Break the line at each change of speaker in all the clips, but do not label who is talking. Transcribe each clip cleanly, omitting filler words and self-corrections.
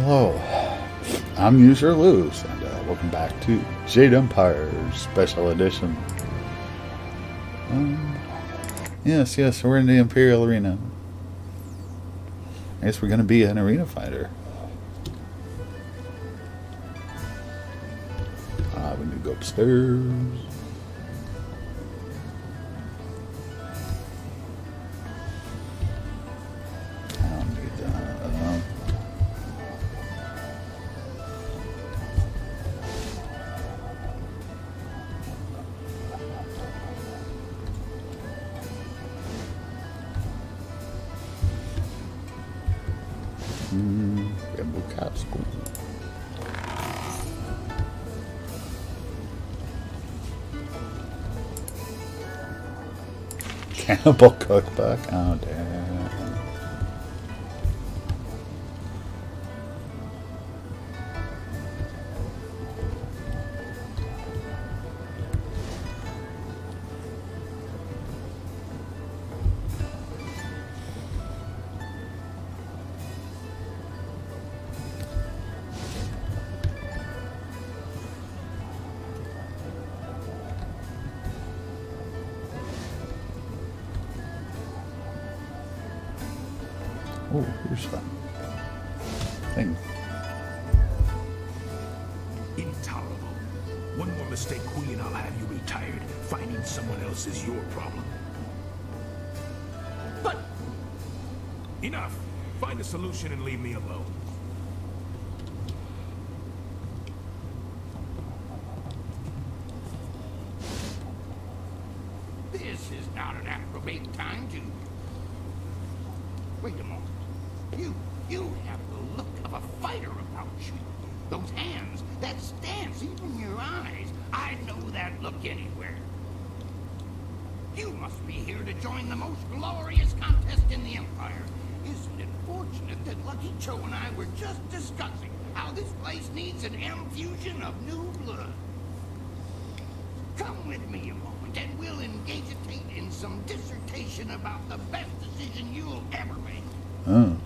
Hello, I'm User Luz, and welcome back to Jade Empire Special Edition. Yes, we're in the Imperial Arena. I guess we're gonna be an arena fighter. We need to go upstairs. I don't need that. Rainbow Cat School. Cannibal Cookbook. Oh, damn. Oh, here's that thing.
Intolerable. One more mistake, Queen, and I'll have you retired. Finding someone else is your problem. But enough. Find a solution and leave me alone.
This is not an appropriate time to... Wait a moment. You have the look of a fighter about you. Those hands, that stance, even your eyes. I'd know that look anywhere. You must be here to join the most glorious contest in the Empire. Isn't it fortunate that Lucky Cho and I were just discussing how this place needs an infusion of new blood? Come with me a moment and we'll engagitate in some dissertation about the best decision you'll ever make.
Oh.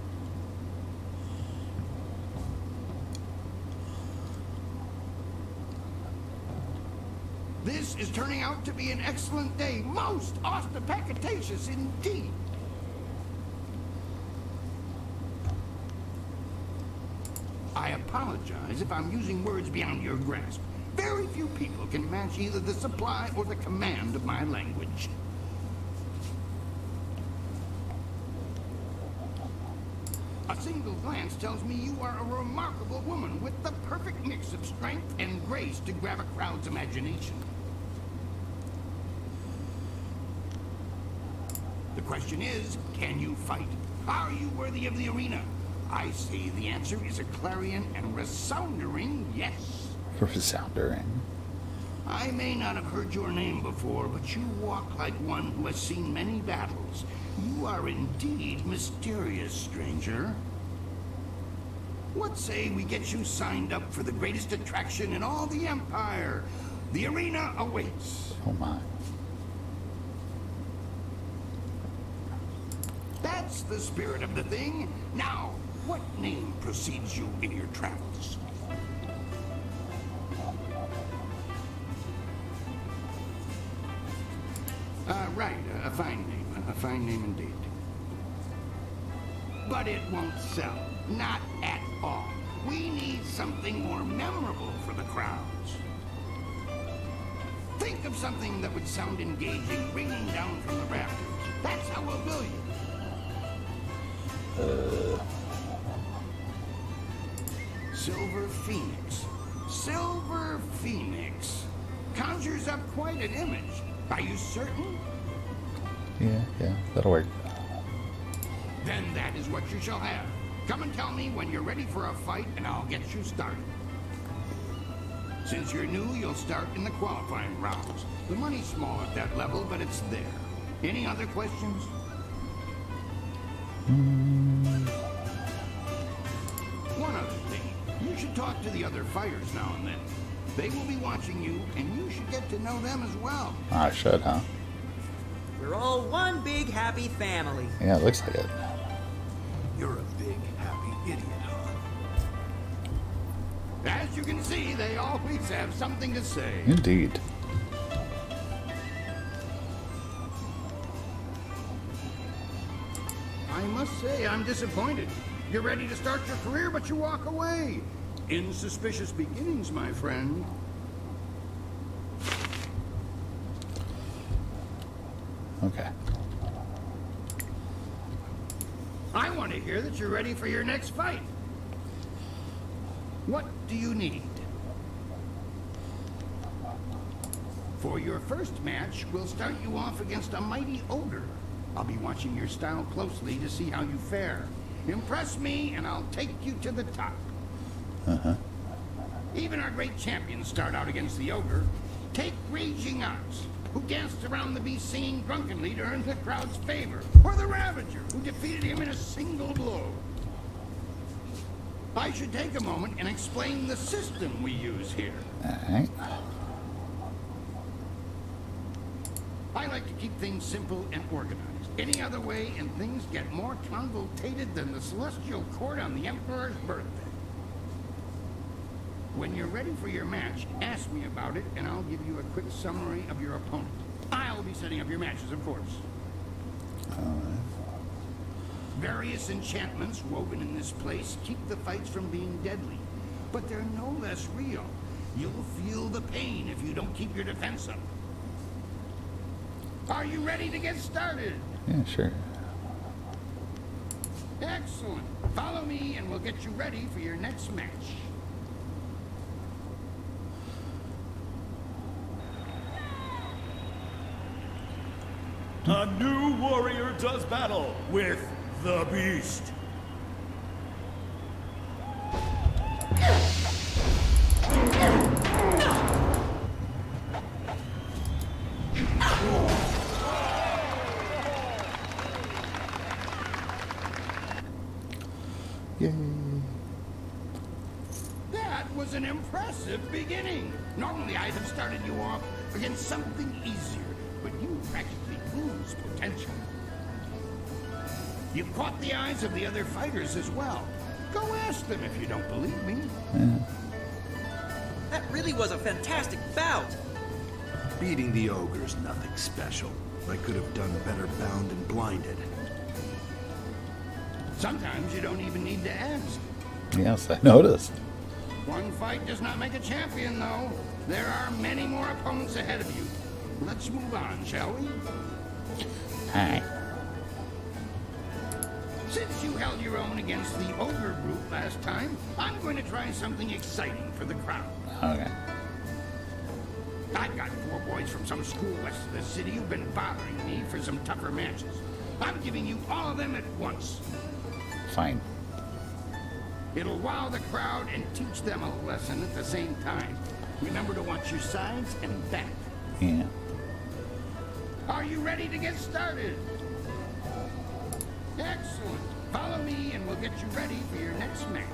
This is turning out to be an excellent day. Most ostentatious indeed. I apologize if I'm using words beyond your grasp. Very few people can match either the supply or the command of my language. A single glance tells me you are a remarkable woman with the perfect mix of strength and grace to grab a crowd's imagination. The question is, can you fight? Are you worthy of the arena? I say the answer is a clarion and resounding yes.
Resounding.
I may not have heard your name before, but you walk like one who has seen many battles. You are indeed mysterious, stranger. What say we get you signed up for the greatest attraction in all the Empire? The arena awaits.
Oh my.
That's the spirit of the thing. Now, what name precedes you in your travels? Right, a fine name indeed. But it won't sell, not at all. We need something more memorable for the crowds. Think of something that would sound engaging, ringing down from the rafters. That's how we'll bill you. Silver Phoenix. Silver Phoenix. Conjures up quite an image. Are you certain?
Yeah, that'll work.
Then that is what you shall have. Come and tell me when you're ready for a fight, and I'll get you started. Since you're new, you'll start in the qualifying rounds. The money's small at that level, but it's there. Any other questions? One other thing. You should talk to the other fighters now and then. They will be watching you, and you should get to know them as well.
I should, huh?
We're all one big happy family.
Yeah, it looks like it.
You're a big, happy idiot, huh?
As you can see, they always have something to say.
Indeed.
I must say, I'm disappointed. You're ready to start your career, but you walk away. Insuspicious beginnings, my friend.
Okay.
I want to hear that you're ready for your next fight. What do you need? For your first match, we'll start you off against a mighty ogre. I'll be watching your style closely to see how you fare. Impress me, and I'll take you to the top.
Uh-huh.
Even our great champions start out against the ogre. Take Raging Ox, who danced around the beast singing drunkenly to earn the crowd's favor. Or the Ravager, who defeated him in a single blow. I should take a moment and explain the system we use here.
Alright.
I like to keep things simple and organized. Any other way, and things get more convoluted than the celestial court on the Emperor's birthday. When you're ready for your match, ask me about it, and I'll give you a quick summary of your opponent. I'll be setting up your matches, of course.
Alright.
Various enchantments woven in this place keep the fights from being deadly, but they're no less real. You'll feel the pain if you don't keep your defense up. Are you ready to get started?
Yeah, sure.
Excellent. Follow me and we'll get you ready for your next match.
A new warrior does battle with the beast.
Yay.
That was an impressive beginning. Normally I'd have started you off against something easier, but you practically lose potential. You caught the eyes of the other fighters as well. Go ask them if you don't believe me.
Yeah.
That really was a fantastic bout.
Beating the ogre's nothing special. I could have done better bound and blinded.
Sometimes you don't even need to ask.
Yes, I noticed.
One fight does not make a champion, though. There are many more opponents ahead of you. Let's move on, shall we?
Alright.
Since you held your own against the ogre group last time, I'm going to try something exciting for the crowd.
Okay.
I've got 4 boys from some school west of the city who've been bothering me for some tougher matches. I'm giving you all of them at once.
Fine.
It'll wow the crowd and teach them a lesson at the same time. Remember to watch your sides and back.
Yeah.
Are you ready to get started? Excellent. Follow me and we'll get you ready for your next match.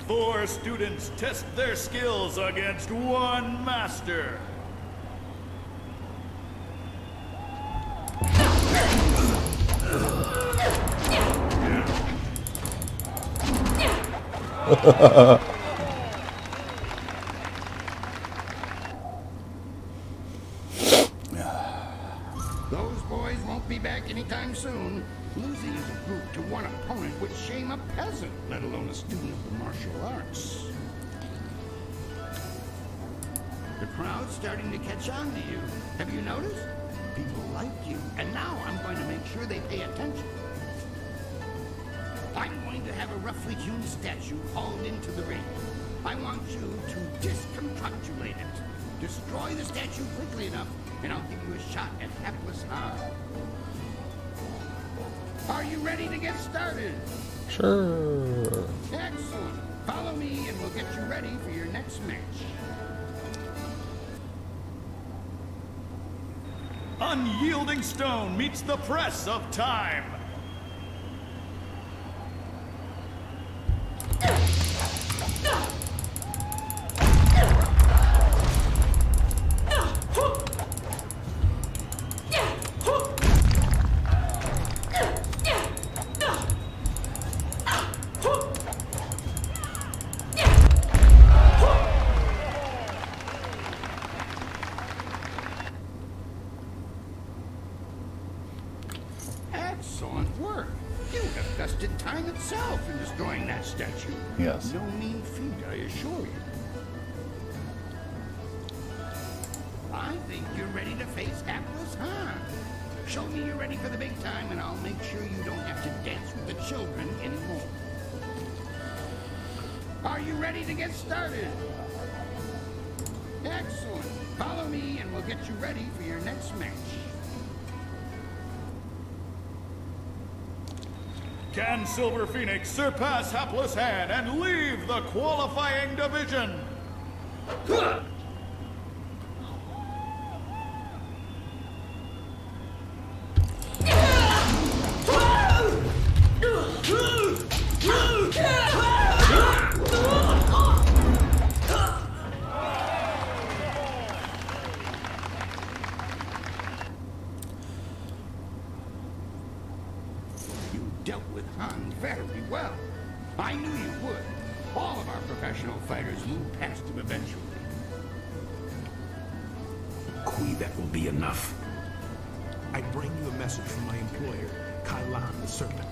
Four students test their skills against one master.
Those boys won't be back anytime soon. Losing as a group to one opponent would shame a peasant, let alone a student of the martial arts. The crowd's starting to catch on to you. Have you noticed? People like you, and now I'm going to make sure they pay attention. I'm going to have a roughly hewn statue hauled into the ring. I want you to discombobulate it. Destroy the statue quickly enough, and I'll give you a shot at hapless harm. Are you ready to get started?
Sure.
Excellent. Follow me and we'll get you ready for your next match.
Unyielding stone meets the press of time.
Excellent work. You have bested time itself in destroying that statue.
Yes.
No mean feat, I assure you. I think you're ready to face hapless Han. Show me you're ready for the big time, and I'll make sure you don't have to dance with the children anymore. Are you ready to get started? Excellent. Follow me, and we'll get you ready for your next match.
Can Silver Phoenix surpass Hapless Han and leave the qualifying division?
Dealt with Han very well. I knew you would. All of our professional fighters move past him eventually.
Kui, that will be enough. I bring you a message from my employer, Kailan the Serpent.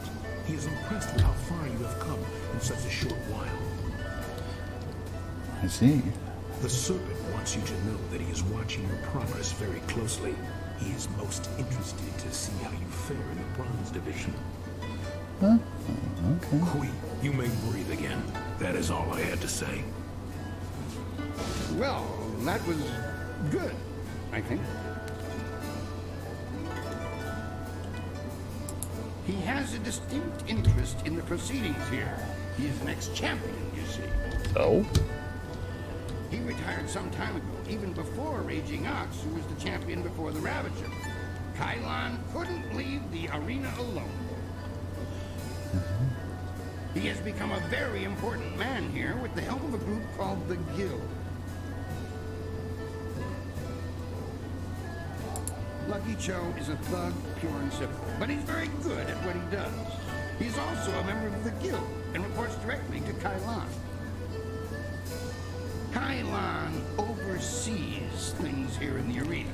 He is impressed with how far you have come in such a short while.
I see.
The Serpent wants you to know that he is watching your progress very closely. He is most interested to see how you fare in the Bronze Division.
Huh? Okay.
Kui, you may breathe again. That is all I had to say.
Well, that was good, I think. He has a distinct interest in the proceedings here. He is an ex-champion, you see.
Oh?
He retired some time ago, even before Raging Ox, who was the champion before the Ravager. Kailan couldn't leave the arena alone. He has become a very important man here with the help of a group called the Guild. Lucky Cho is a thug, pure and simple, but he's very good at what he does. He's also a member of the Guild and reports directly to Kailan. Kailan oversees things here in the arena,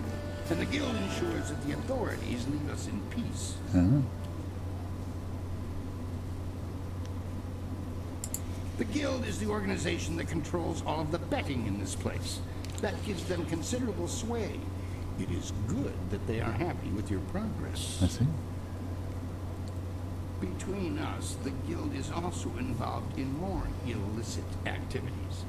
and the Guild ensures that the authorities leave us in peace. The Guild is the organization that controls all of the betting in this place. That gives them considerable sway. It is good that they are happy with your progress.
I see.
Between us, the Guild is also involved in more illicit activities.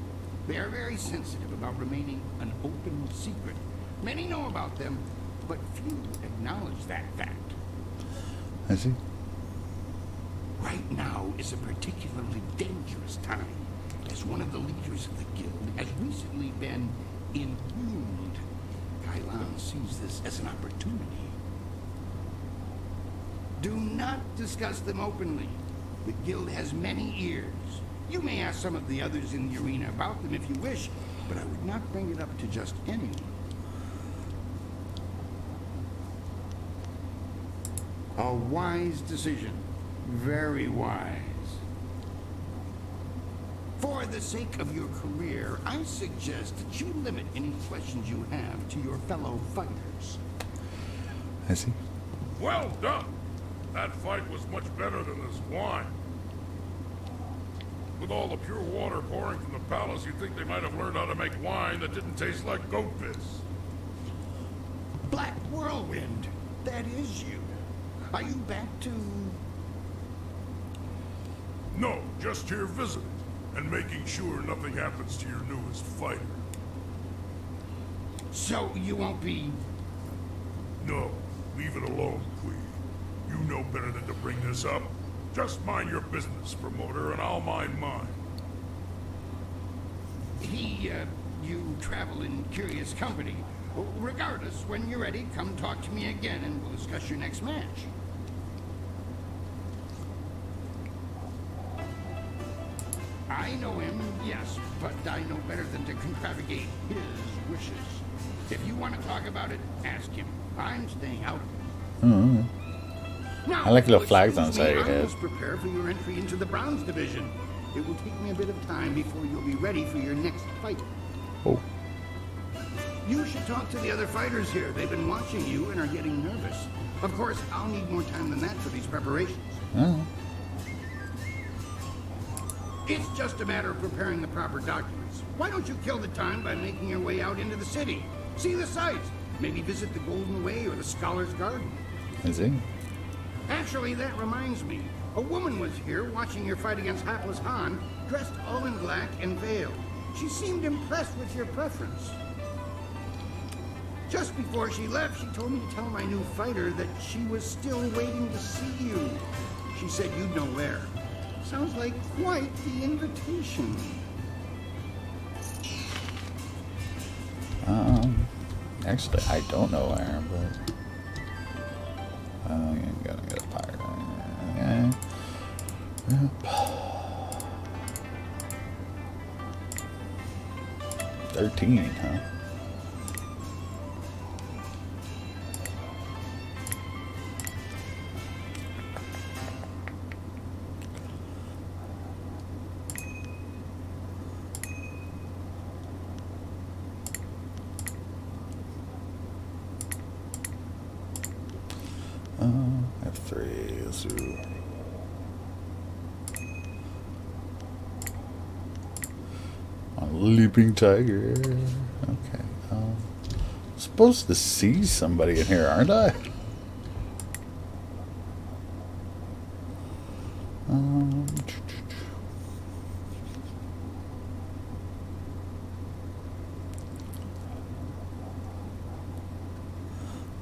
They are very sensitive about remaining an open secret. Many know about them, but few acknowledge that fact.
I see.
Right now is a particularly dangerous time, as one of the leaders of the Guild has recently been impugned. Kailan sees this as an opportunity. Do not discuss them openly. The Guild has many ears. You may ask some of the others in the arena about them if you wish, but I would not bring it up to just anyone. A wise decision. Very wise. For the sake of your career, I suggest that you limit any questions you have to your fellow fighters.
I see.
Well done! That fight was much better than this wine. With all the pure water pouring from the palace, you'd think they might have learned how to make wine that didn't taste like goat piss.
Black Whirlwind, that is you. Are you back to...
No, just here visiting, and making sure nothing happens to your newest fighter.
So you won't be...
No, leave it alone, Kui. You know better than to bring this up. Just mind your business, promoter, and I'll mind mine.
You travel in curious company. Regardless, when you're ready, come talk to me again and we'll discuss your next match. I know him, yes, but I know better than to contravigate his wishes. If you want to talk about it, ask him. I'm staying out of it. Now,
I like the flags on the
excuse
side
me,
of your
I
head.
must prepare for your entry into the Bronze Division. It will take me a bit of time before you'll be ready for your next fight.
Oh.
You should talk to the other fighters here. They've been watching you and are getting nervous. Of course, I'll need more time than that for these preparations.
Oh.
It's just a matter of preparing the proper documents. Why don't you kill the time by making your way out into the city? See the sights. Maybe visit the Golden Way or the Scholar's Garden.
Is he?
Actually, that reminds me. A woman was here watching your fight against Hapless Han, dressed all in black and veiled. She seemed impressed with your preference. Just before she left, she told me to tell my new fighter that she was still waiting to see you. She said you'd know where. Sounds like quite the invitation.
Actually, I don't know where, but I'm gonna get a pirate. Yep. 13, huh? I have 3. Let's do. A leaping tiger. Okay. I'm supposed to see somebody in here, aren't I?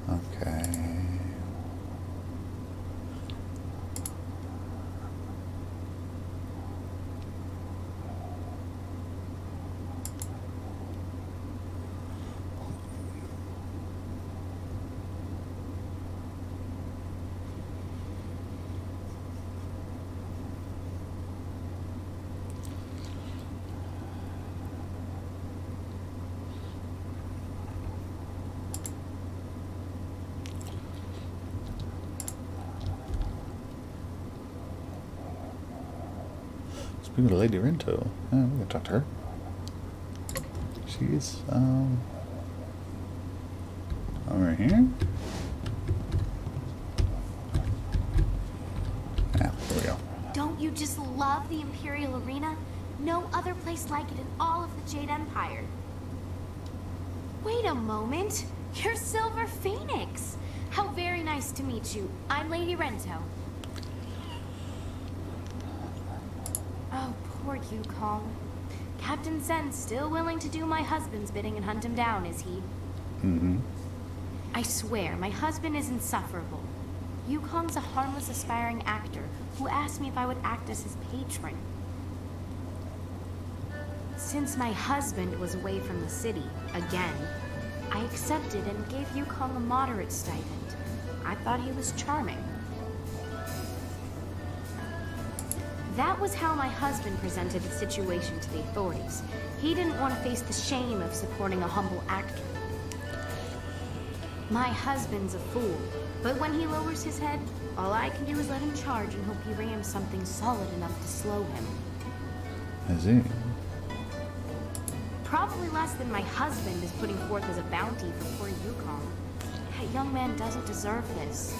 Okay. Speaking of Lady Rinto, we can talk to her. She's over here. Yeah, there we go.
Don't you just love the Imperial Arena? No other place like it in all of the Jade Empire. Wait a moment. You're Silver Phoenix. How very nice to meet you. I'm Lady Rinto. Oh, poor Yukong. Captain Sen's still willing to do my husband's bidding and hunt him down, is he?
Mm-hmm.
I swear, my husband is insufferable. Yukong's a harmless aspiring actor who asked me if I would act as his patron. Since my husband was away from the city, again, I accepted and gave Yukong a moderate stipend. I thought he was charming. That was how my husband presented the situation to the authorities. He didn't want to face the shame of supporting a humble actor. My husband's a fool, but when he lowers his head, all I can do is let him charge and hope he rams something solid enough to slow him.
Is he?
Probably less than my husband is putting forth as a bounty for poor Yukong. That young man doesn't deserve this.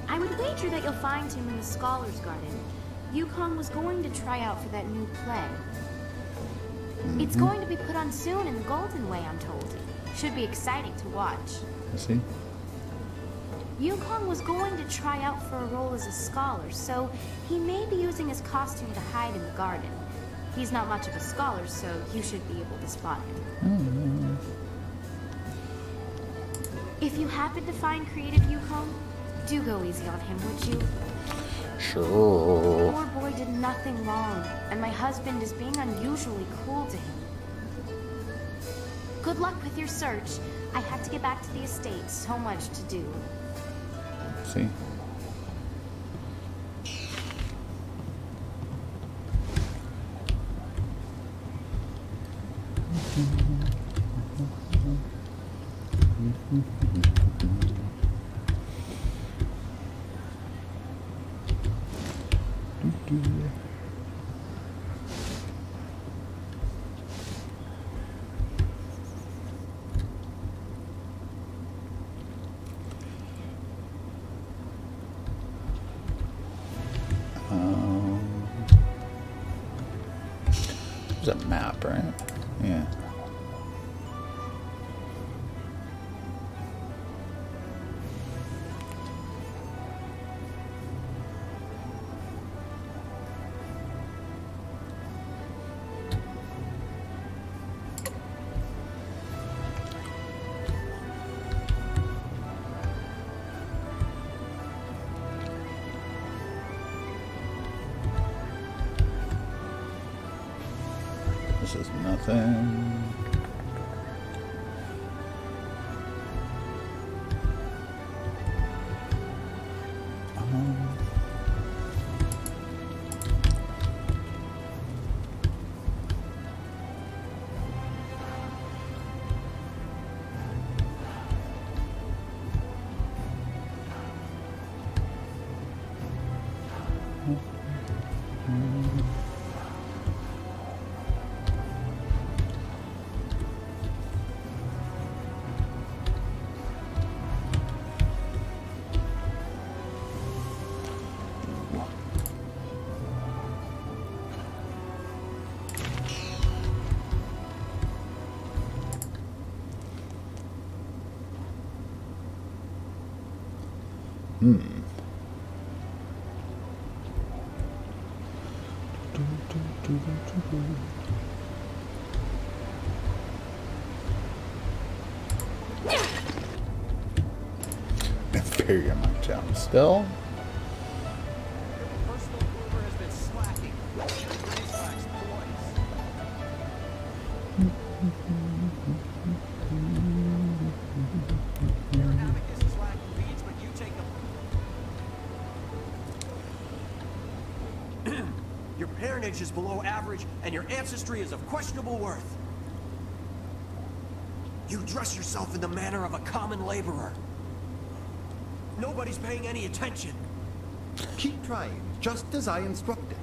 I would wager that you'll find him in the Scholar's Garden. Yukong was going to try out for that new play. It's going to be put on soon in the Golden Way, I'm told. Should be exciting to watch.
Is he?
Yukong was going to try out for a role as a scholar, so he may be using his costume to hide in the garden. He's not much of a scholar, so you should be able to spot him. If you happen to find creative Yukong, do go easy on him, would you?
Sure.
Poor boy did nothing wrong, and my husband is being unusually cruel to him. Good luck with your search. I had to get back to the estate, so much to do.
See? up, right? Yeah. This is nothing. Imperial down still.
Personal groomer has been slacking. His lacks poise. Your abacus is lacking beads, but you take them. Your parentage is below average, and your ancestry is of questionable worth. You dress yourself in the manner of a common laborer. Nobody's paying any attention.
Keep trying, just as I instructed.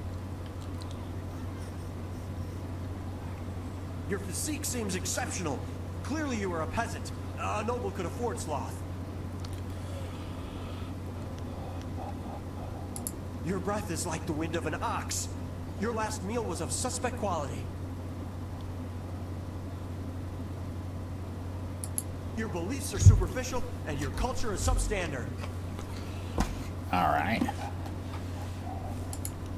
Your physique seems exceptional. Clearly you are a peasant. A noble could afford sloth. Your breath is like the wind of an ox. Your last meal was of suspect quality. Your beliefs are superficial, and your culture is substandard.
All right.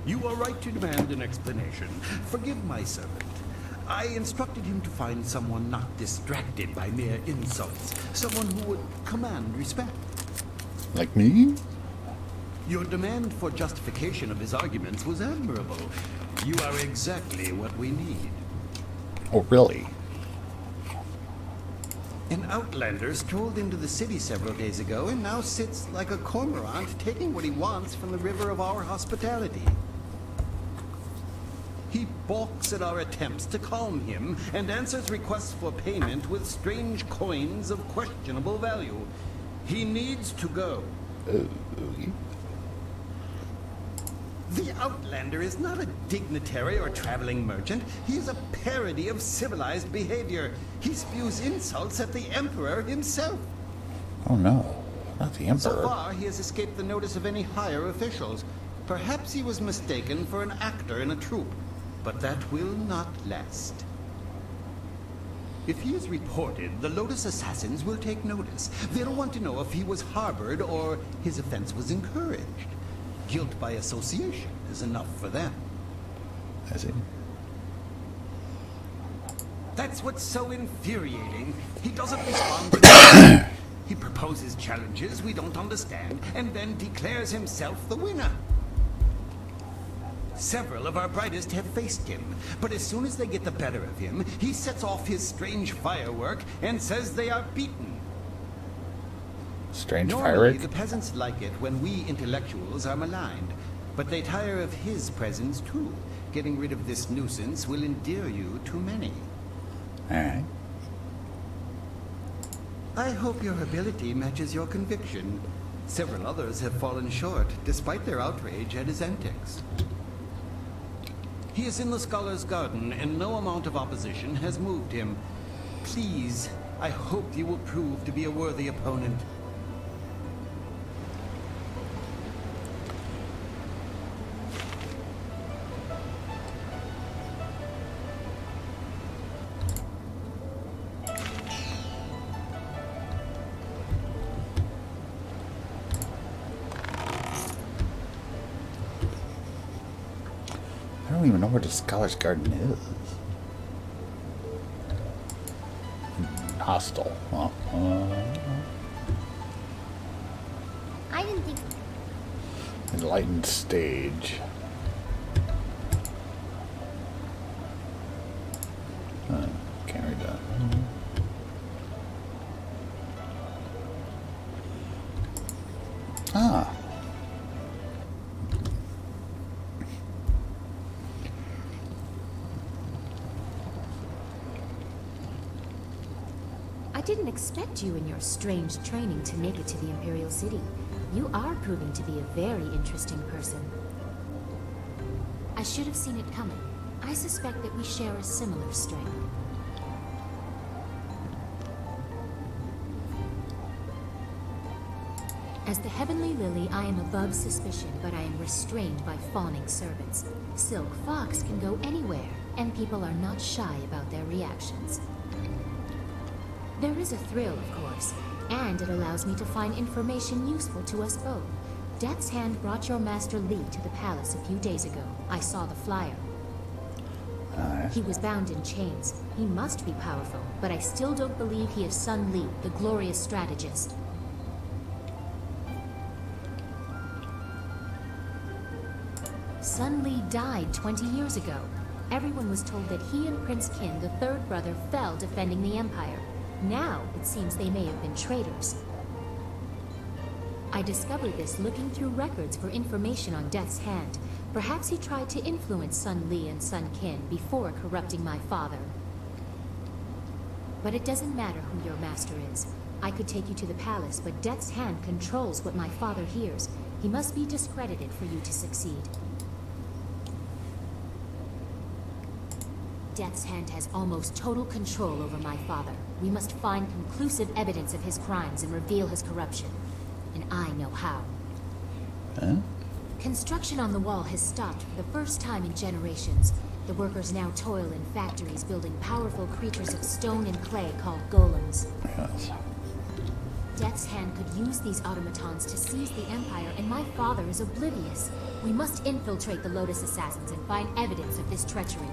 You are right to demand an explanation. Forgive my servant. I instructed him to find someone not distracted by mere insults. Someone who would command respect.
Like me?
Your demand for justification of his arguments was admirable. You are exactly what we need.
Oh, really?
An outlander strolled into the city several days ago and now sits like a cormorant taking what he wants from the river of our hospitality. He balks at our attempts to calm him and answers requests for payment with strange coins of questionable value. He needs to go. The Outlander is not a dignitary or traveling merchant. He is a parody of civilized behavior. He spews insults at the Emperor himself.
Oh no, not the Emperor.
So far, he has escaped the notice of any higher officials. Perhaps he was mistaken for an actor in a troupe, but that will not last. If he is reported, the Lotus Assassins will take notice. They'll want to know if he was harbored or his offense was encouraged. Guilt by association is enough for them.
I see.
That's what's so infuriating. He doesn't respond to them. He proposes challenges we don't understand and then declares himself the winner. Several of our brightest have faced him, but as soon as they get the better of him, he sets off his strange firework and says they are beaten.
Strange
Normally,
firework?
the peasants like it when we intellectuals are maligned, but they tire of his presence too. Getting rid of this nuisance will endear you to many.
Alright.
I hope your ability matches your conviction. Several others have fallen short, despite their outrage at his antics. He is in the Scholar's Garden, and no amount of opposition has moved him. Please, I hope you will prove to be a worthy opponent.
even know where the Scholar's Garden is. Hostile.
I didn't think...
Enlightened stage. Can't read that. Ah.
I didn't expect you in your strange training to make it to the Imperial City. You are proving to be a very interesting person. I should have seen it coming. I suspect that we share a similar strength. As the Heavenly Lily, I am above suspicion, but I am restrained by fawning servants. Silk Fox can go anywhere, and people are not shy about their reactions. There is a thrill, of course, and it allows me to find information useful to us both. Death's Hand brought your Master Li to the palace a few days ago. I saw the flyer. He was bound in chains. He must be powerful, but I still don't believe he is Sun Li, the glorious strategist. Sun Li died 20 years ago. Everyone was told that he and Prince Qin, the third brother, fell defending the Empire. Now, it seems they may have been traitors. I discovered this looking through records for information on Death's Hand. Perhaps he tried to influence Sun Li and Sun Qin before corrupting my father. But it doesn't matter who your master is. I could take you to the palace, but Death's Hand controls what my father hears. He must be discredited for you to succeed. Death's Hand has almost total control over my father. We must find conclusive evidence of his crimes and reveal his corruption. And I know how.
Huh?
Construction on the wall has stopped for the first time in generations. The workers now toil in factories building powerful creatures of stone and clay called golems.
Yes.
Death's Hand could use these automatons to seize the Empire, and my father is oblivious. We must infiltrate the Lotus Assassins and find evidence of this treachery.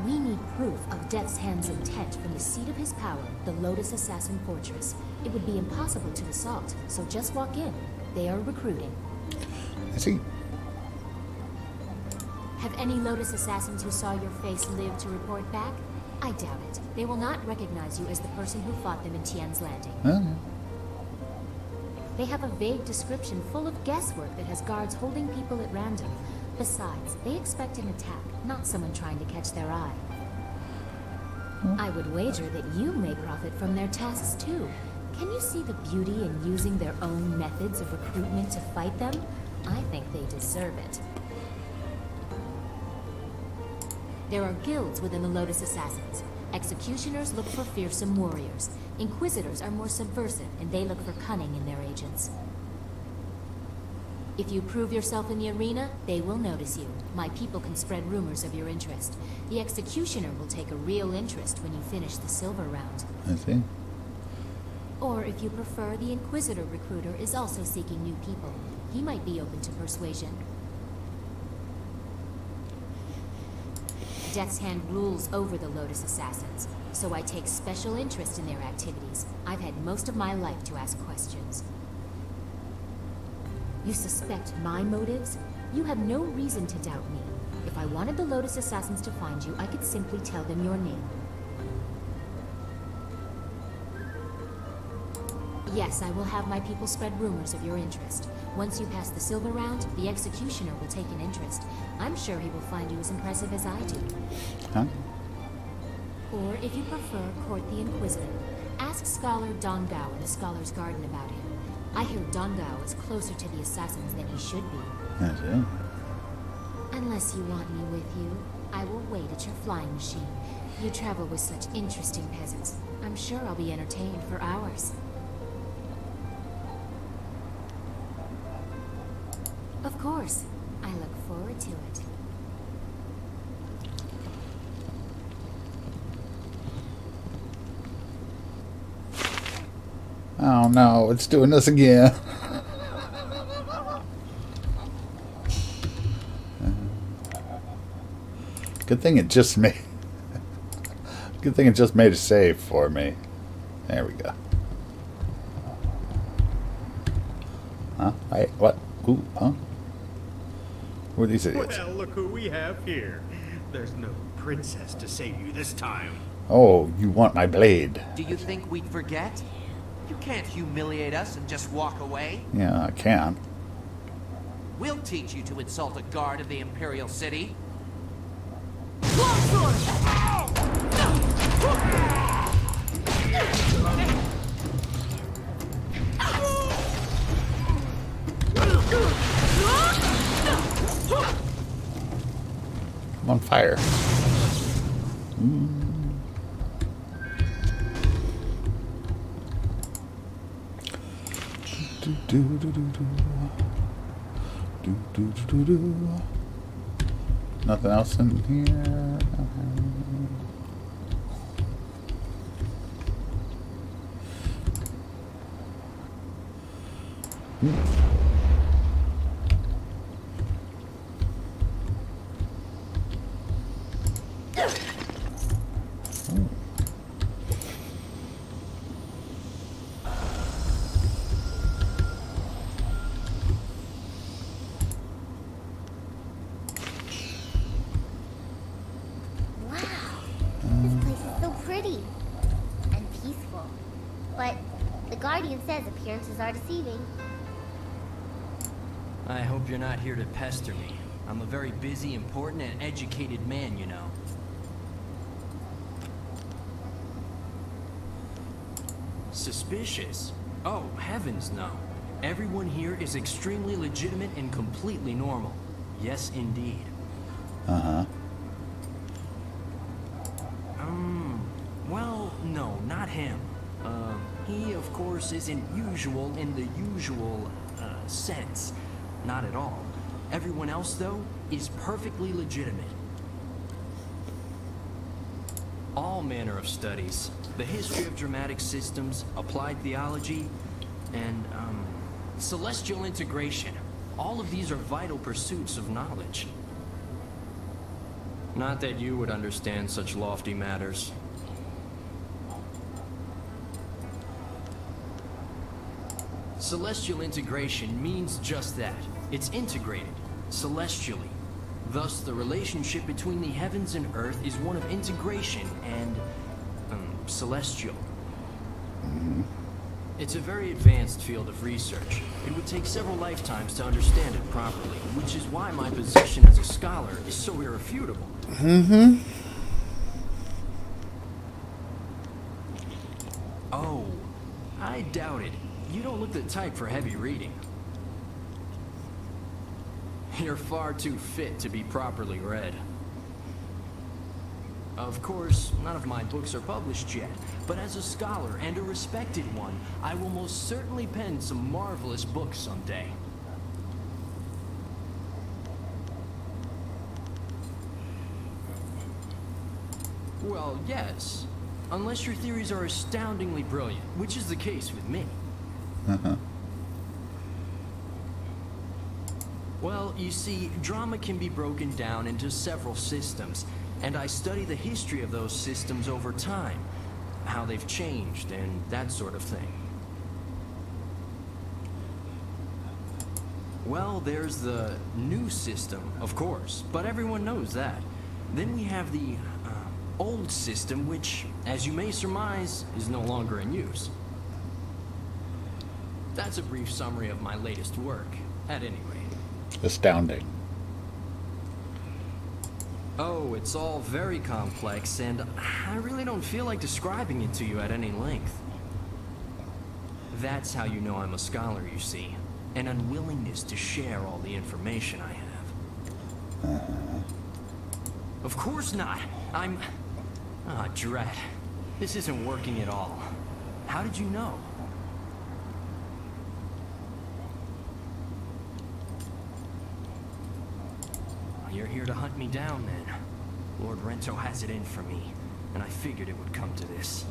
We need proof of Death's Hand's intent from the seat of his power, the Lotus Assassin Fortress. It would be impossible to assault, so just walk in. They are recruiting.
I see.
Have any Lotus Assassins who saw your face lived to report back? I doubt it. They will not recognize you as the person who fought them in Tian's Landing.
Huh?
They have a vague description full of guesswork that has guards holding people at random. Besides, they expect an attack, not someone trying to catch their eye. I would wager that you may profit from their tasks too. Can you see the beauty in using their own methods of recruitment to fight them? I think they deserve it. There are guilds within the Lotus Assassins. Executioners look for fearsome warriors. Inquisitors are more subversive, and they look for cunning in their agents. If you prove yourself in the arena, they will notice you. My people can spread rumors of your interest. The Executioner will take a real interest when you finish the silver round.
I see.
Or if you prefer, the Inquisitor recruiter is also seeking new people. He might be open to persuasion. Death's Hand rules over the Lotus Assassins, so I take special interest in their activities. I've had most of my life to ask questions. You suspect my motives? You have no reason to doubt me. If I wanted the Lotus Assassins to find you, I could simply tell them your name. Yes, I will have my people spread rumors of your interest. Once you pass the silver round, the Executioner will take an interest. I'm sure he will find you as impressive as I do.
Huh?
Or, if you prefer, court the Inquisitor. Ask Scholar Don Gao in the Scholar's Garden about him. I hear Don Gao is closer to the Assassins than he should be.
I see.
Unless you want me with you, I will wait at your flying machine. You travel with such interesting peasants. I'm sure I'll be entertained for hours. Of course. I look forward to it.
Oh no, it's doing this again. Good thing it just made. Good thing it just made a save for me. There we go. Huh? What? Who? Huh? Who are these idiots?
Well, look who we have here. There's no princess to save you this time.
Oh, you want my blade?
Do you think we'd forget? You can't humiliate us and just walk away.
Yeah, I can.
We'll teach you to insult a guard of the Imperial City.
I'm on fire. Nothing else in here.
Appearances are deceiving.
I hope you're not here to pester me. I'm a very busy, important, and educated man, you know. Suspicious? Oh, heavens no. Everyone here is extremely legitimate and completely normal. Yes, indeed.
Uh-huh.
Well, no, not him. He, of course, isn't usual in the usual, sense. Not at all. Everyone else, though, is perfectly legitimate. All manner of studies. The history of dramatic systems, applied theology, and, celestial integration. All of these are vital pursuits of knowledge. Not that you would understand such lofty matters. Celestial integration means just that. It's integrated, celestially. Thus, the relationship between the heavens and earth is one of integration and, celestial. It's a very advanced field of research. It would take several lifetimes to understand it properly, which is why my position as a scholar is so irrefutable. Oh, I doubt it. You don't look the type for heavy reading. You're far too fit to be properly read. Of course, none of my books are published yet, but as a scholar and a respected one, I will most certainly pen some marvelous books someday. Well, yes. Unless your theories are astoundingly brilliant, which is the case with me. Well, you see, drama can be broken down into several systems, and I study the history of those systems over time, how they've changed, and that sort of thing. Well, there's the new system, of course, but everyone knows that. Then we have the old system, which, as you may surmise, is no longer in use. That's a brief summary of my latest work, at any rate.
Astounding.
Oh, it's all very complex, and I really don't feel like describing it to you at any length. That's how you know I'm a scholar, you see. An unwillingness to share all the information I have. Of course not. I'm... Ah, dread. This isn't working at all. How did you know? You're here to hunt me down, then. Lord Rento has it in for me, and I figured it would come to this.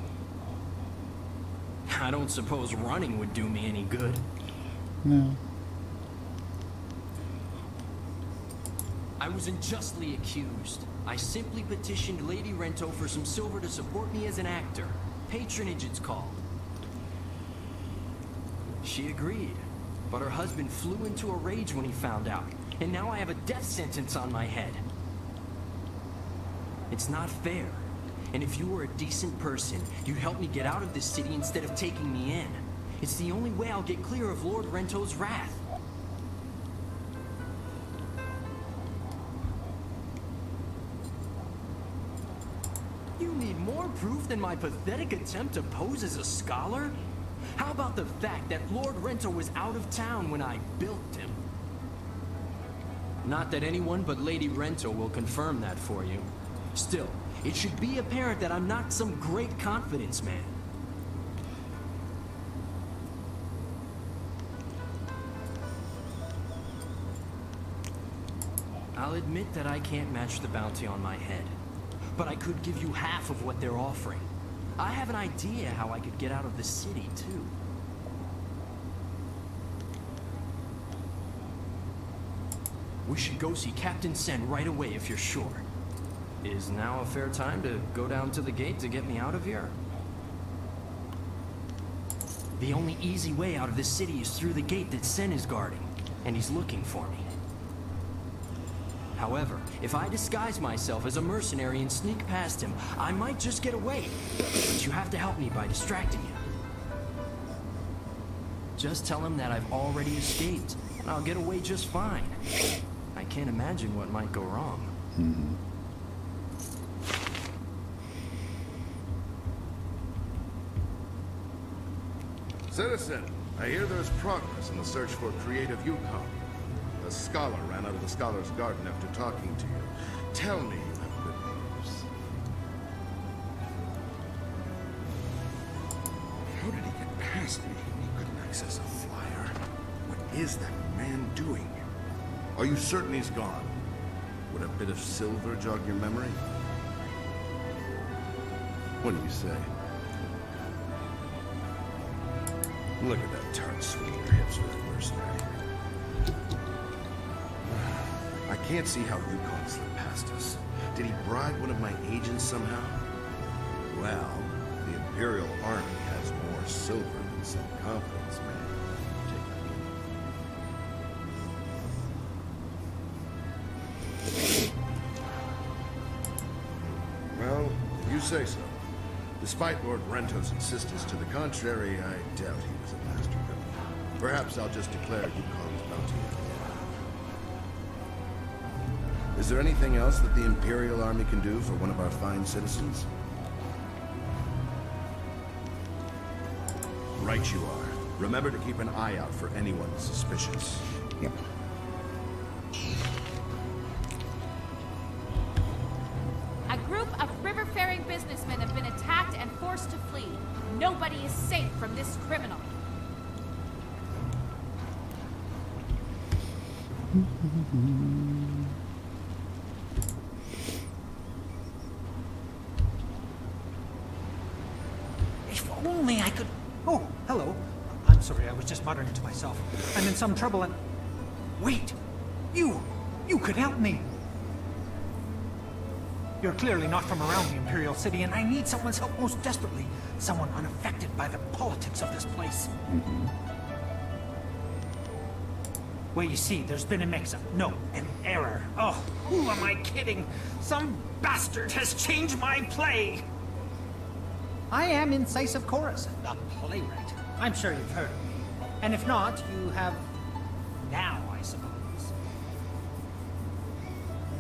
I don't suppose running would do me any good.
No.
I was unjustly accused. I simply petitioned Lady Rento for some silver to support me as an actor. Patronage, it's called. She agreed, but her husband flew into a rage when he found out, and now I have a death sentence on my head. It's not fair, and if you were a decent person, you'd help me get out of this city instead of taking me in. It's the only way I'll get clear of Lord Rento's wrath. You need more proof than my pathetic attempt to pose as a scholar? How about the fact that Lord Rento was out of town when I built him? Not that anyone but Lady Rento will confirm that for you. Still, it should be apparent that I'm not some great confidence man. I'll admit that I can't match the bounty on my head, but I could give you half of what they're offering. I have an idea how I could get out of the city, too. We should go see Captain Sen right away if you're sure. Is now a fair time to go down to the gate to get me out of here? The only easy way out of this city is through the gate that Sen is guarding, and he's looking for me. However, if I disguise myself as a mercenary and sneak past him, I might just get away. But you have to help me by distracting him. Just tell him that I've already escaped, and I'll get away just fine. I can't imagine what might go wrong.
Citizen, I hear there's progress in the search for creative Yukon. A scholar ran out of the Scholar's Garden after talking to you. Tell me you have good news. How did he get past me? He couldn't access a flyer. What is that man doing? Are you certain he's gone? Would a bit of silver jog your memory? What do you say? Look at that tart swing your hips for that mercenary. I can't see how Yukon slipped past us. Did he bribe one of my agents somehow? Well, the Imperial Army has more silver than some confidence man. Take a Well, if you say so. Despite Lord Rento's insistence to the contrary, I doubt he was a master criminal. Perhaps I'll just declare Yukon's bounty. Is there anything else that the Imperial Army can do for one of our fine citizens? Right you are. Remember to keep an eye out for anyone suspicious.
Yep.
A group of river-faring businessmen have been attacked and forced to flee. Nobody is safe from this criminal.
If only I could... Oh, hello. I'm sorry, I was just muttering to myself. I'm in some trouble and... Wait! You could help me! You're clearly not from around the Imperial City, and I need someone's help most desperately. Someone unaffected by the politics of this place. Well, you see, there's been a mix-up. No, an error. Oh, who am I kidding? Some bastard has changed my play! I am Incisive Chorus, the playwright. I'm sure you've heard of me. And if not, you have now, I suppose.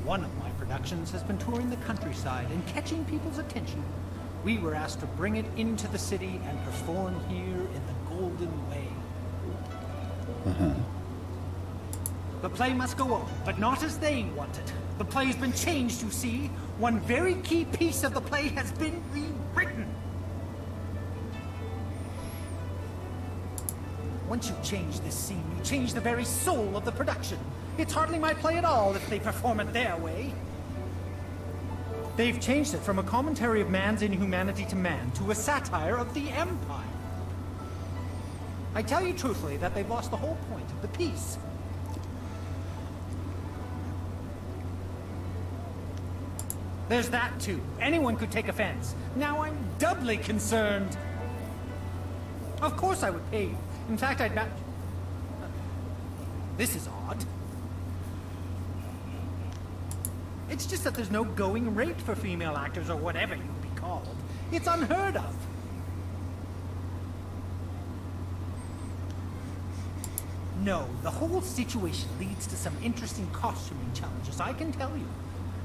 One of my productions has been touring the countryside and catching people's attention. We were asked to bring it into the city and perform here in the Golden Way. The play must go on, but not as they want it. The play's been changed, you see. One very key piece of the play has been rewritten. Once you change this scene, you change the very soul of the production. It's hardly my play at all if they perform it their way. They've changed it from a commentary of man's inhumanity to man to a satire of the Empire. I tell you truthfully that they've lost the whole point of the piece. There's that too. Anyone could take offense. Now I'm doubly concerned. Of course I would pay you. In fact, I'd not... This is odd. It's just that there's no going rate for female actors or whatever you'd be called. It's unheard of. No, the whole situation leads to some interesting costuming challenges, I can tell you.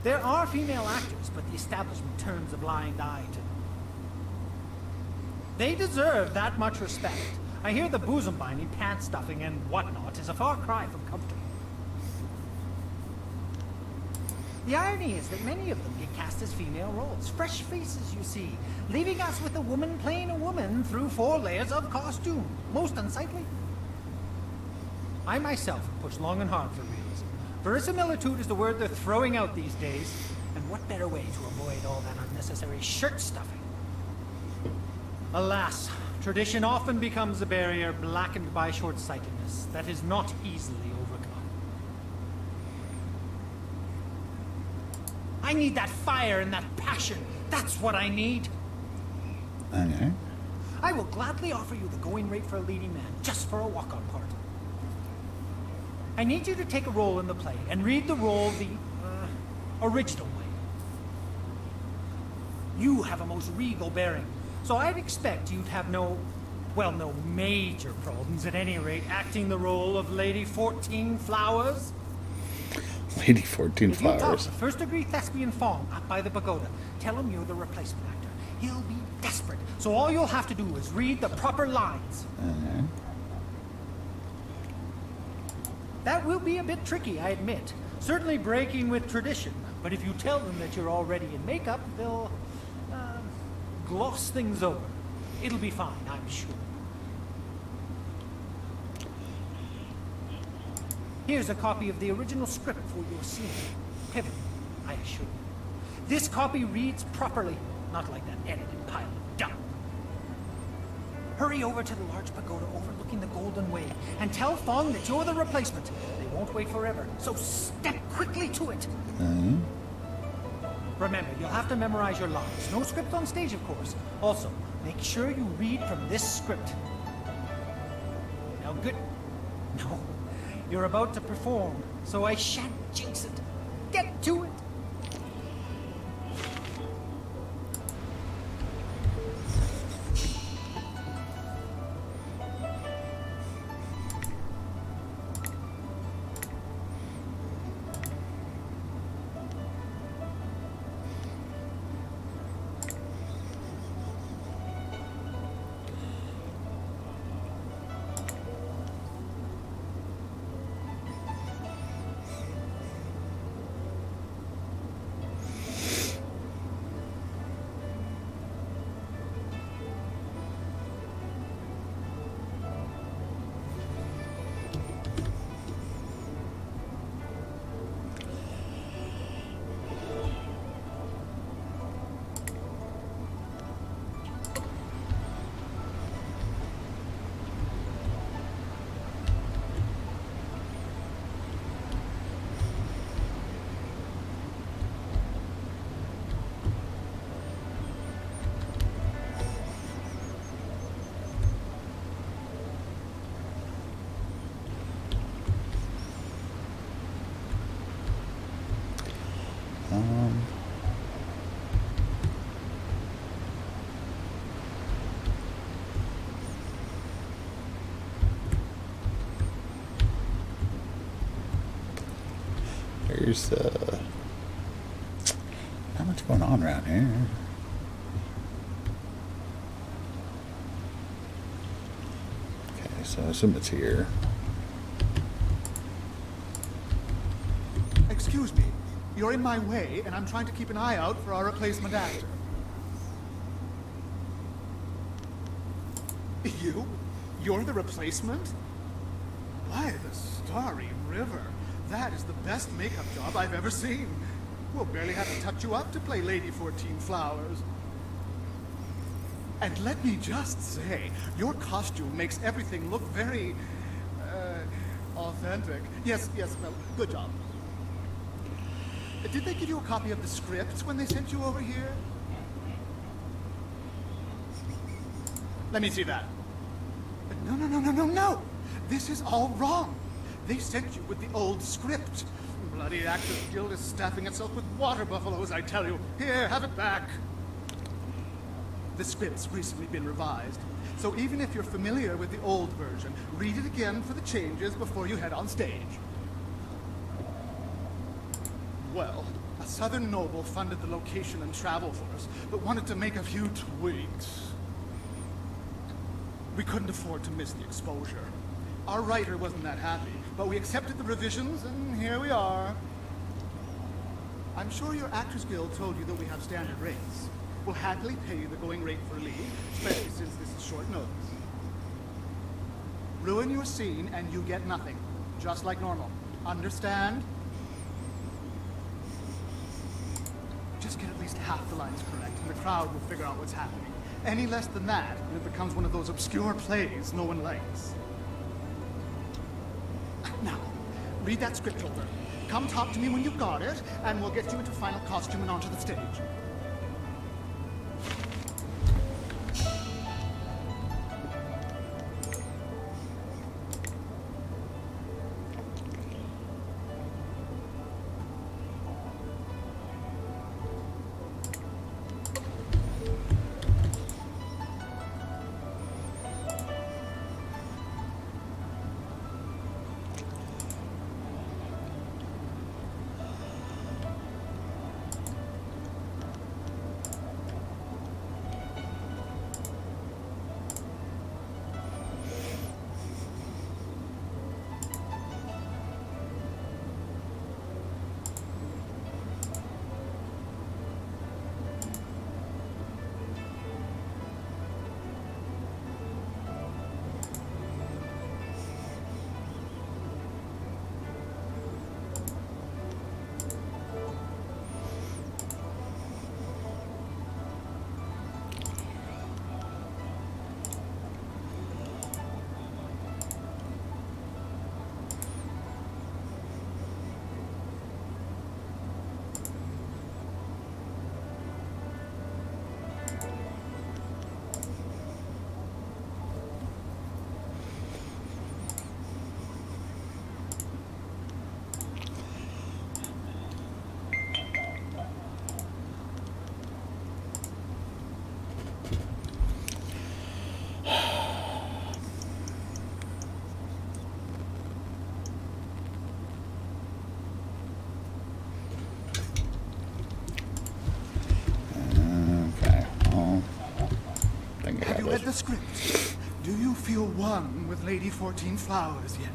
There are female actors, but the establishment turns a blind eye to them. They deserve that much respect. I hear the bosom binding, pants stuffing, and whatnot is a far cry from comfortable. The irony is that many of them get cast as female roles. Fresh faces, you see, leaving us with a woman playing a woman through 4 layers of costume. Most unsightly. I myself have pushed long and hard for realism. Verisimilitude is the word they're throwing out these days, and what better way to avoid all that unnecessary shirt stuffing? Alas, tradition often becomes a barrier blackened by short-sightedness that is not easily overcome. I need that fire and that passion. That's what I need.
Okay.
I will gladly offer you the going rate for a leading man, just for a walk-on part. I need you to take a role in the play and read the role the original way. You have a most regal bearing, so I'd expect you'd have no major problems at any rate acting the role of Lady 14 Flowers.
Lady 14
If you talk
Flowers.
to first-degree thespian Fong up by the pagoda, tell him you're the replacement actor. He'll be desperate, so all you'll have to do is read the proper lines.
Okay.
That will be a bit tricky, I admit. Certainly breaking with tradition. But if you tell them that you're already in makeup, they'll gloss things over. It'll be fine, I'm sure. Here's a copy of the original script for your scene. Pivotal, I assure you. This copy reads properly, not like that edited pile of dung. Hurry over to the large pagoda overlooking the Golden Way and tell Fong that you're the replacement. They won't wait forever, so step quickly to it. Remember, you'll have to memorize your lines. No script on stage, of course. Also, make sure you read from this script. Now, good. No, you're about to perform, so I shan't jinx it. Get to it.
There's not much going on around here. Okay, so I assume it's here.
Excuse me. You're in my way, and I'm trying to keep an eye out for our replacement actor. You? You're the replacement? Why, the Starry River. That is the best makeup job I've ever seen. We'll barely have to touch you up to play Lady 14 Flowers. And let me just say, your costume makes everything look very, authentic. Yes, well, good job. Did they give you a copy of the script when they sent you over here? Let me see that. No. This is all wrong. They sent you with the old script. Bloody Actors Guild is staffing itself with water buffaloes, I tell you. Here, have it back. The script's recently been revised, so even if you're familiar with the old version, read it again for the changes before you head on stage. Well, a southern noble funded the location and travel for us, but wanted to make a few tweaks. We couldn't afford to miss the exposure. Our writer wasn't that happy, but we accepted the revisions, and here we are. I'm sure your Actors Guild told you that we have standard rates. We'll happily pay you the going rate for a lead, especially since this is short notice. Ruin your scene and you get nothing, just like normal. Understand? Just get at least half the lines correct, and the crowd will figure out what's happening. Any less than that, and it becomes one of those obscure plays no one likes. Now, read that script over. Come talk to me when you've got it, and we'll get you into final costume and onto the stage. Read the script. Do you feel one with Lady 14 Flowers yet?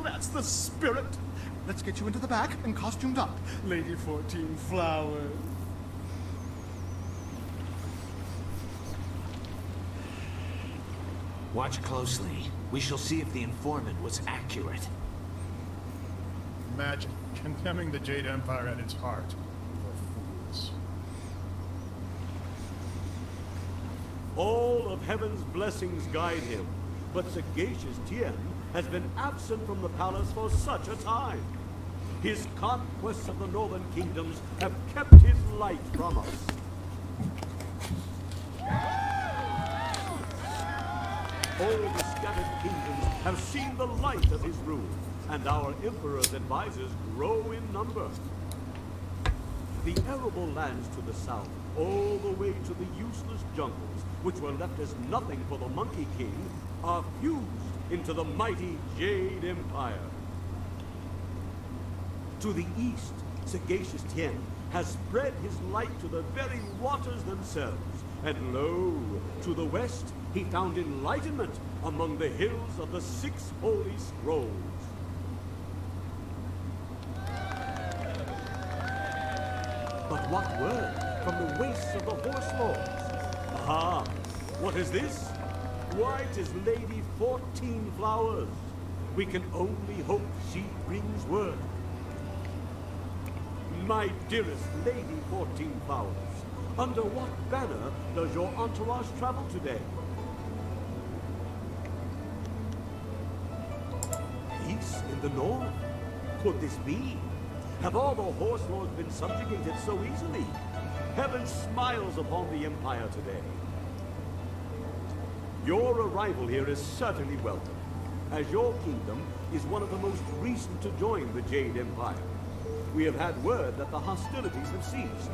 That's the spirit. Let's get you into the back and costumed up, Lady 14 Flowers.
Watch closely. We shall see if the informant was accurate.
Imagine condemning the Jade Empire at its heart.
All of heaven's blessings guide him, but sagacious Tien has been absent from the palace for such a time. His conquests of the northern kingdoms have kept his light from us. All the scattered kingdoms have seen the light of his rule, and our emperor's advisors grow in number. The arable lands to the south, all the way to the useless jungles, which were left as nothing for the Monkey King, are fused into the mighty Jade Empire. To the east, sagacious Tien has spread his light to the very waters themselves, and lo, to the west, he found enlightenment among the hills of the 6 holy scrolls. But what word from the wastes of the Horse Lords? Aha! What is this? Why, 'tis Lady 14 Flowers. We can only hope she brings word. My dearest Lady 14 Flowers, under what banner does your entourage travel today? Peace? the north? Could this be? Have all the horse lords been subjugated so easily? Heaven smiles upon the Empire today. Your arrival here is certainly welcome, as your kingdom is one of the most recent to join the Jade Empire. We have had word that the hostilities have ceased.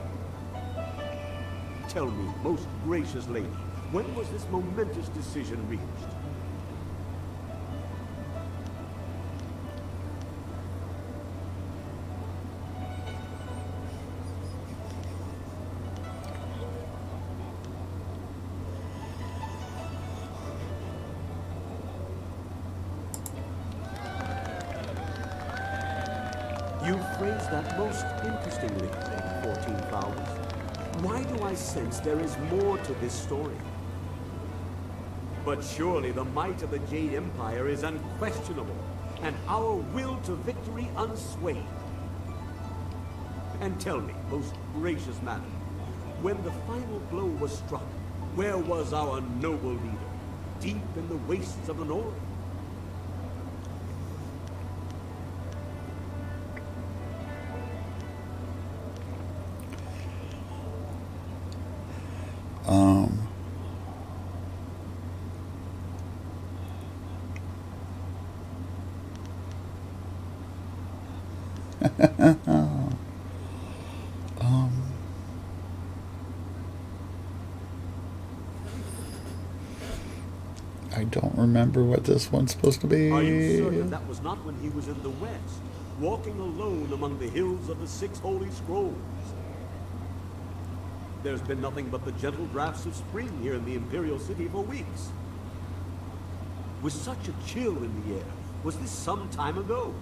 Tell me, most gracious lady, when was this momentous decision reached? You phrased that most interestingly, Lady 14 Flowers. Why do I sense there is more to this story? But surely the might of the Jade Empire is unquestionable, and our will to victory unswayed. And tell me, most gracious madam, when the final blow was struck, where was our noble leader? Deep in the wastes of the north?
I don't remember what this one's supposed to be.
Are you certain that was not when he was in the west, walking alone among the hills of the 6 Holy Scrolls? There's been nothing but the gentle drafts of spring here in the Imperial City for weeks. With such a chill in the air, was this some time ago?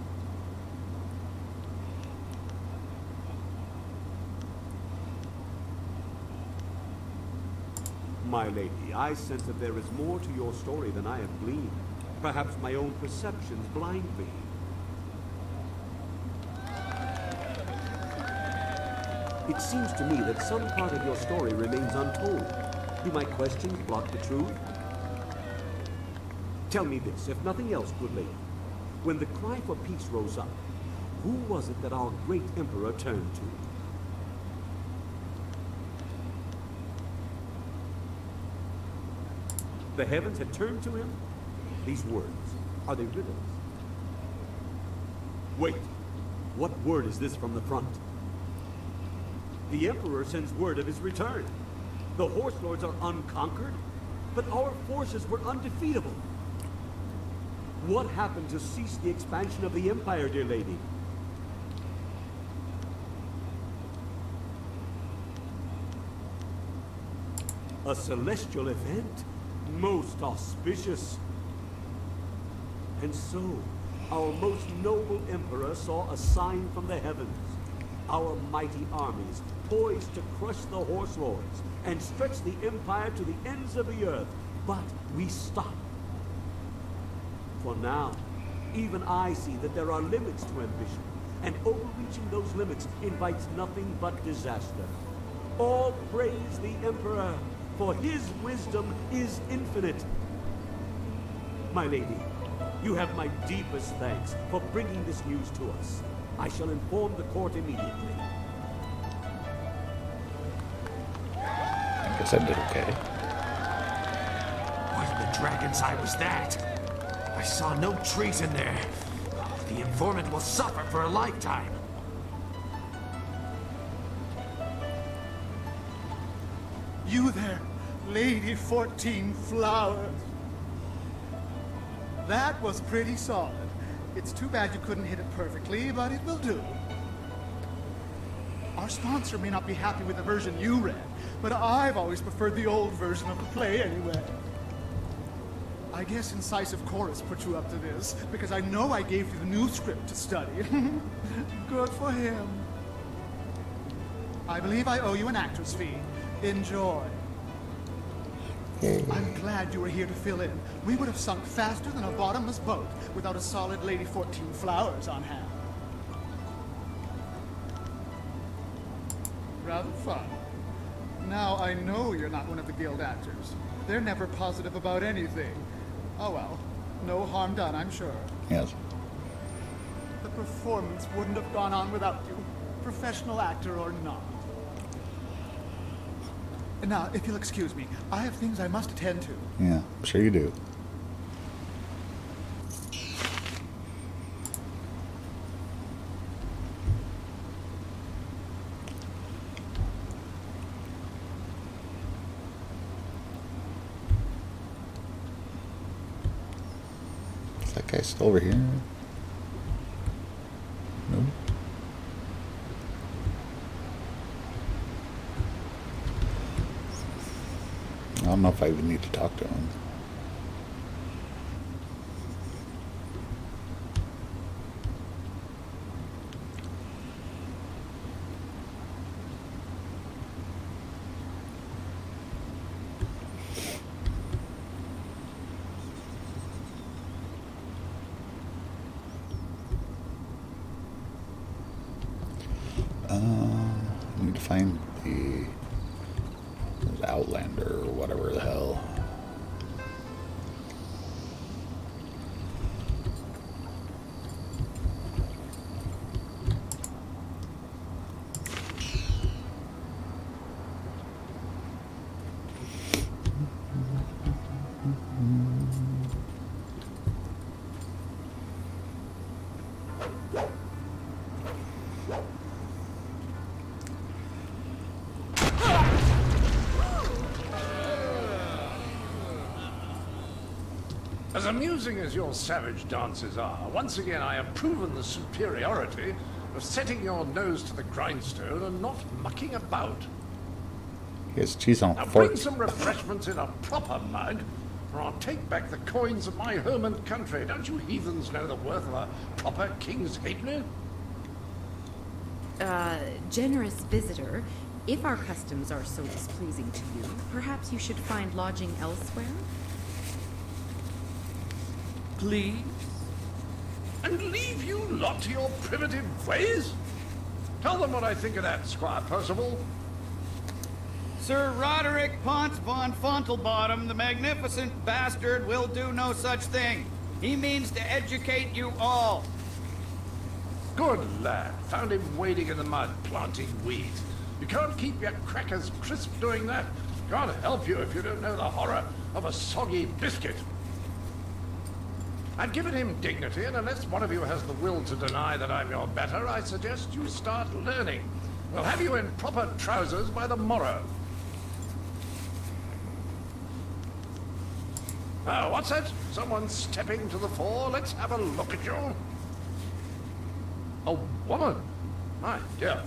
My lady, I sense that there is more to your story than I have gleaned. Perhaps my own perceptions blind me. It seems to me that some part of your story remains untold. Do my questions block the truth? Tell me this, if nothing else, good lady. When the cry for peace rose up, who was it that our great emperor turned to? The heavens had turned to him? These words, are they riddles? Wait, what word is this from the front? The Emperor sends word of his return. The Horse Lords are unconquered, but our forces were undefeatable. What happened to cease the expansion of the Empire, dear lady? A celestial event? Most auspicious. And so, our most noble Emperor saw a sign from the heavens. Our mighty armies, poised to crush the Horse Lords and stretch the Empire to the ends of the earth. But we stopped. For now, even I see that there are limits to ambition, and overreaching those limits invites nothing but disaster. All praise the Emperor, for his wisdom is infinite. My lady, you have my deepest thanks for bringing this news to us. I shall inform the court immediately.
I guess I did okay.
What in the dragon's eye was that? I saw no treason there. Oh, the informant will suffer for a lifetime.
You there, Lady 14 Flowers. That was pretty solid. It's too bad you couldn't hit it perfectly, but it will do. Our sponsor may not be happy with the version you read, but I've always preferred the old version of the play anyway. I guess Incisive Chorus put you up to this, because I know I gave you the new script to study. Good for him. I believe I owe you an actor's fee. Enjoy. I'm glad you were here to fill in. We would have sunk faster than a bottomless boat without a solid Lady 14 Flowers on hand. Rather fun. Now I know you're not one of the guild actors. They're never positive about anything. Oh well, no harm done, I'm sure.
Yes.
performance wouldn't have gone on without you, professional actor or not. Now, if you'll excuse me, I have things I must attend to.
Yeah, I'm sure you do. Is that guy still over here? Nope. I don't know if I even need to talk to him. I need to find the Outlander or whatever the hell.
As amusing as your savage dances are, once again I have proven the superiority of setting your nose to the grindstone and not mucking about.
Here's cheese on a
Now
fork.
bring some refreshments in a proper mug, or I'll take back the coins of my home and country. Don't you heathens know the worth of a proper king's halfpenny?
Generous visitor, if our customs are so displeasing to you, perhaps you should find lodging elsewhere?
Please? And leave you lot to your primitive ways? Tell them what I think of that, Squire Percival.
Sir Roderick Ponce von Fontelbottom, the magnificent bastard, will do no such thing. He means to educate you all.
Good lad. Found him wading in the mud, planting weeds. You can't keep your crackers crisp doing that. Can't help you if you don't know the horror of a soggy biscuit. I've given him dignity, and unless one of you has the will to deny that I'm your better, I suggest you start learning. We'll have you in proper trousers by the morrow. Oh, what's that? Someone stepping to the fore? Let's have a look at you. A woman? My dear.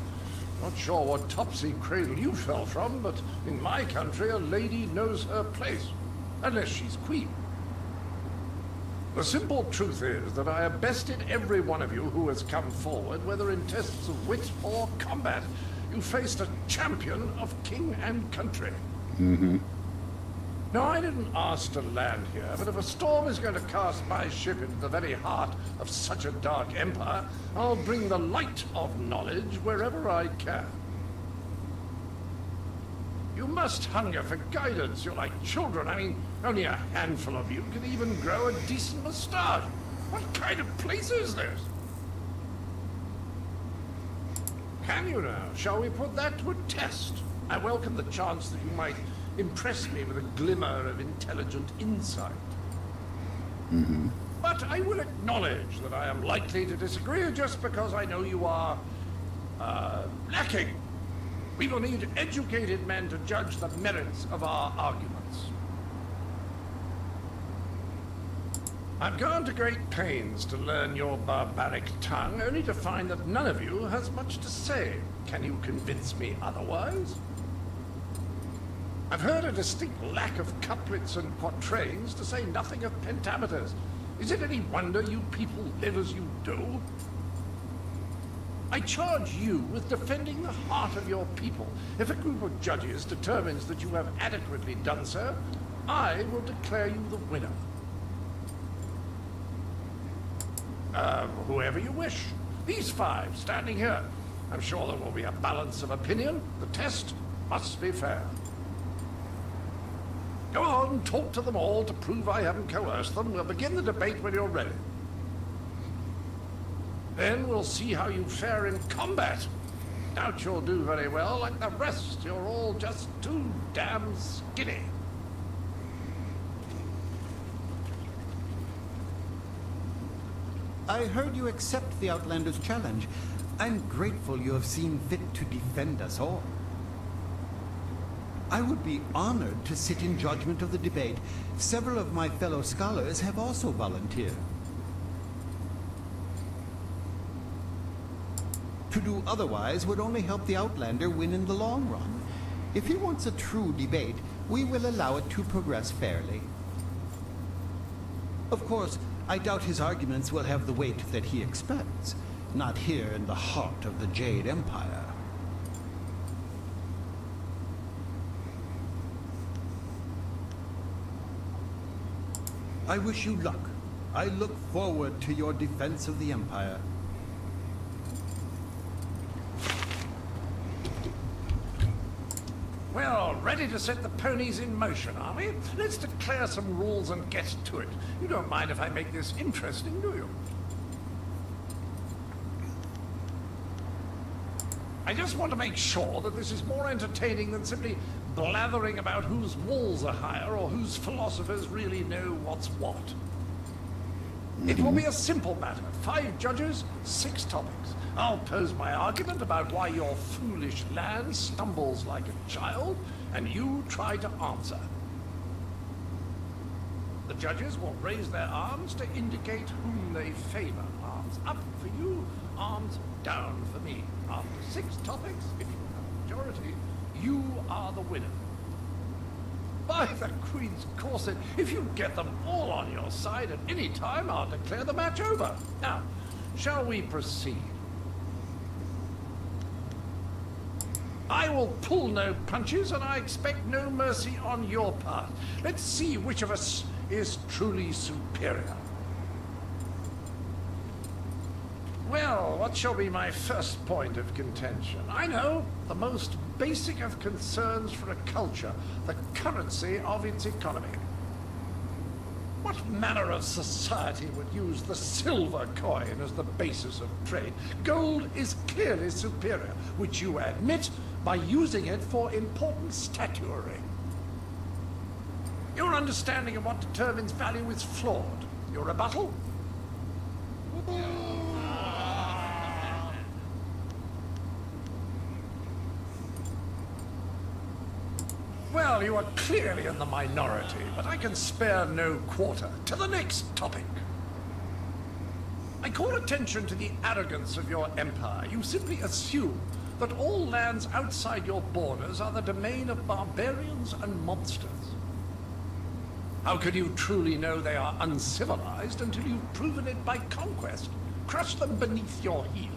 Not sure what topsy cradle you fell from, but in my country a lady knows her place. Unless she's queen. The simple truth is that I have bested every one of you who has come forward, whether in tests of wit or combat. You faced a champion of king and country.
Mm-hmm.
Now, I didn't ask to land here, but if a storm is going to cast my ship into the very heart of such a dark empire, I'll bring the light of knowledge wherever I can. You must hunger for guidance. You're like children. I mean, only a handful of you can even grow a decent moustache. What kind of place is this? Can you now? Shall we put that to a test? I welcome the chance that you might impress me with a glimmer of intelligent insight.
Mm-hmm.
But I will acknowledge that I am likely to disagree just because I know you are, lacking. We will need educated men to judge the merits of our arguments. I've gone to great pains to learn your barbaric tongue, only to find that none of you has much to say. Can you convince me otherwise? I've heard a distinct lack of couplets and quatrains, to say nothing of pentameters. Is it any wonder you people live as you do? I charge you with defending the heart of your people. If a group of judges determines that you have adequately done so, I will declare you the winner. Whoever you wish. These five standing here. I'm sure there will be a balance of opinion. The test must be fair. Go on, talk to them all to prove I haven't coerced them. We'll begin the debate when you're ready. Then we'll see how you fare in combat. Doubt you'll do very well. Like the rest, you're all just too damn skinny.
I heard you accept the Outlander's challenge. I'm grateful you have seen fit to defend us all. I would be honored to sit in judgment of the debate. Several of my fellow scholars have also volunteered. To do otherwise would only help the Outlander win in the long run. If he wants a true debate, we will allow it to progress fairly. Of course, I doubt his arguments will have the weight that he expects. Not here in the heart of the Jade Empire. I wish you luck. I look forward to your defense of the Empire.
Well, ready to set the ponies in motion, are we? Let's declare some rules and get to it. You don't mind if I make this interesting, do you? I just want to make sure that this is more entertaining than simply blathering about whose walls are higher or whose philosophers really know what's what. It will be a simple matter. 5 judges, 6 topics. I'll pose my argument about why your foolish land stumbles like a child, and you try to answer. The judges will raise their arms to indicate whom they favor. Arms up for you, arms down for me. After 6 topics, if you have a majority, you are the winner. By the Queen's corset, if you get them all on your side at any time, I'll declare the match over. Now, shall we proceed? I will pull no punches, and I expect no mercy on your part. Let's see which of us is truly superior. Well, what shall be my first point of contention? I know, the most basic of concerns for a culture, the currency of its economy. What manner of society would use the silver coin as the basis of trade? Gold is clearly superior, which you admit by using it for important statuary. Your understanding of what determines value is flawed. Your rebuttal? Well, you are clearly in the minority, but I can spare no quarter. To the next topic. I call attention to the arrogance of your empire. You simply assume that all lands outside your borders are the domain of barbarians and monsters. How can you truly know they are uncivilized until you've proven it by conquest? Crush them beneath your heel.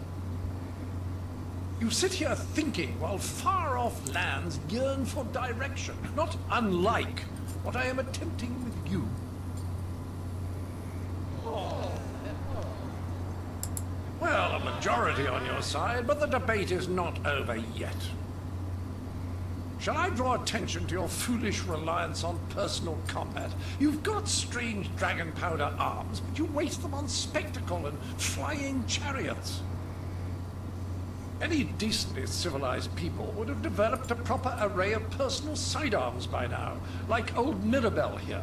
You sit here thinking while far-off lands yearn for direction, not unlike what I am attempting with you. Well, a majority on your side, but the debate is not over yet. Shall I draw attention to your foolish reliance on personal combat? You've got strange dragon powder arms, but you waste them on spectacle and flying chariots. Any decently civilized people would have developed a proper array of personal sidearms by now, like old Mirabelle here.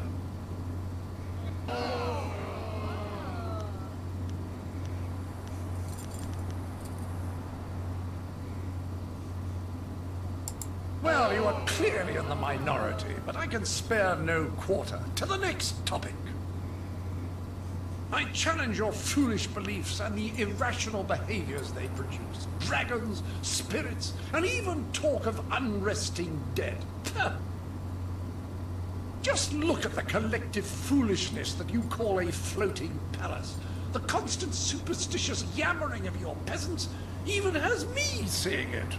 Well, you are clearly in the minority, but I can spare no quarter. To the next topic. I challenge your foolish beliefs and the irrational behaviors they produce. Dragons, spirits, and even talk of unresting dead. Just look at the collective foolishness that you call a floating palace. The constant superstitious yammering of your peasants even has me seeing it.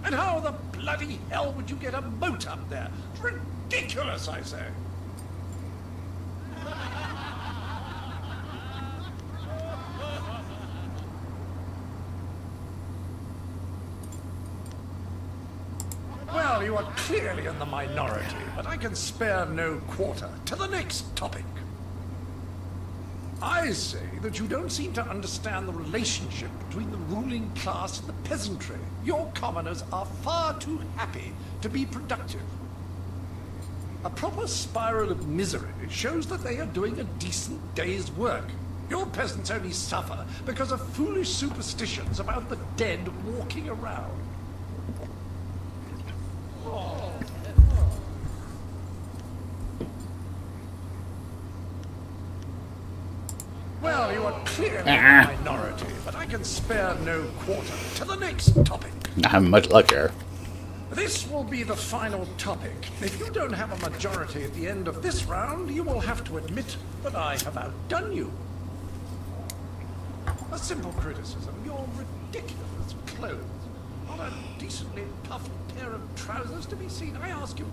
And how the bloody hell would you get a moat up there? It's ridiculous, I say. Well, you are clearly in the minority, but I can spare no quarter. To the next topic. I say that you don't seem to understand the relationship between the ruling class and the peasantry. Your commoners are far too happy to be productive. A proper spiral of misery shows that they are doing a decent day's work. Your peasants only suffer because of foolish superstitions about the dead walking around. Well, you are clearly a minority, but I can spare no quarter. To the next topic.
Not having much luck here.
This will be the final topic. If you don't have a majority at the end of this round, you will have to admit that I have outdone you. A simple criticism. Your ridiculous clothes. Not a decently puffed pair of trousers to be seen. I ask you,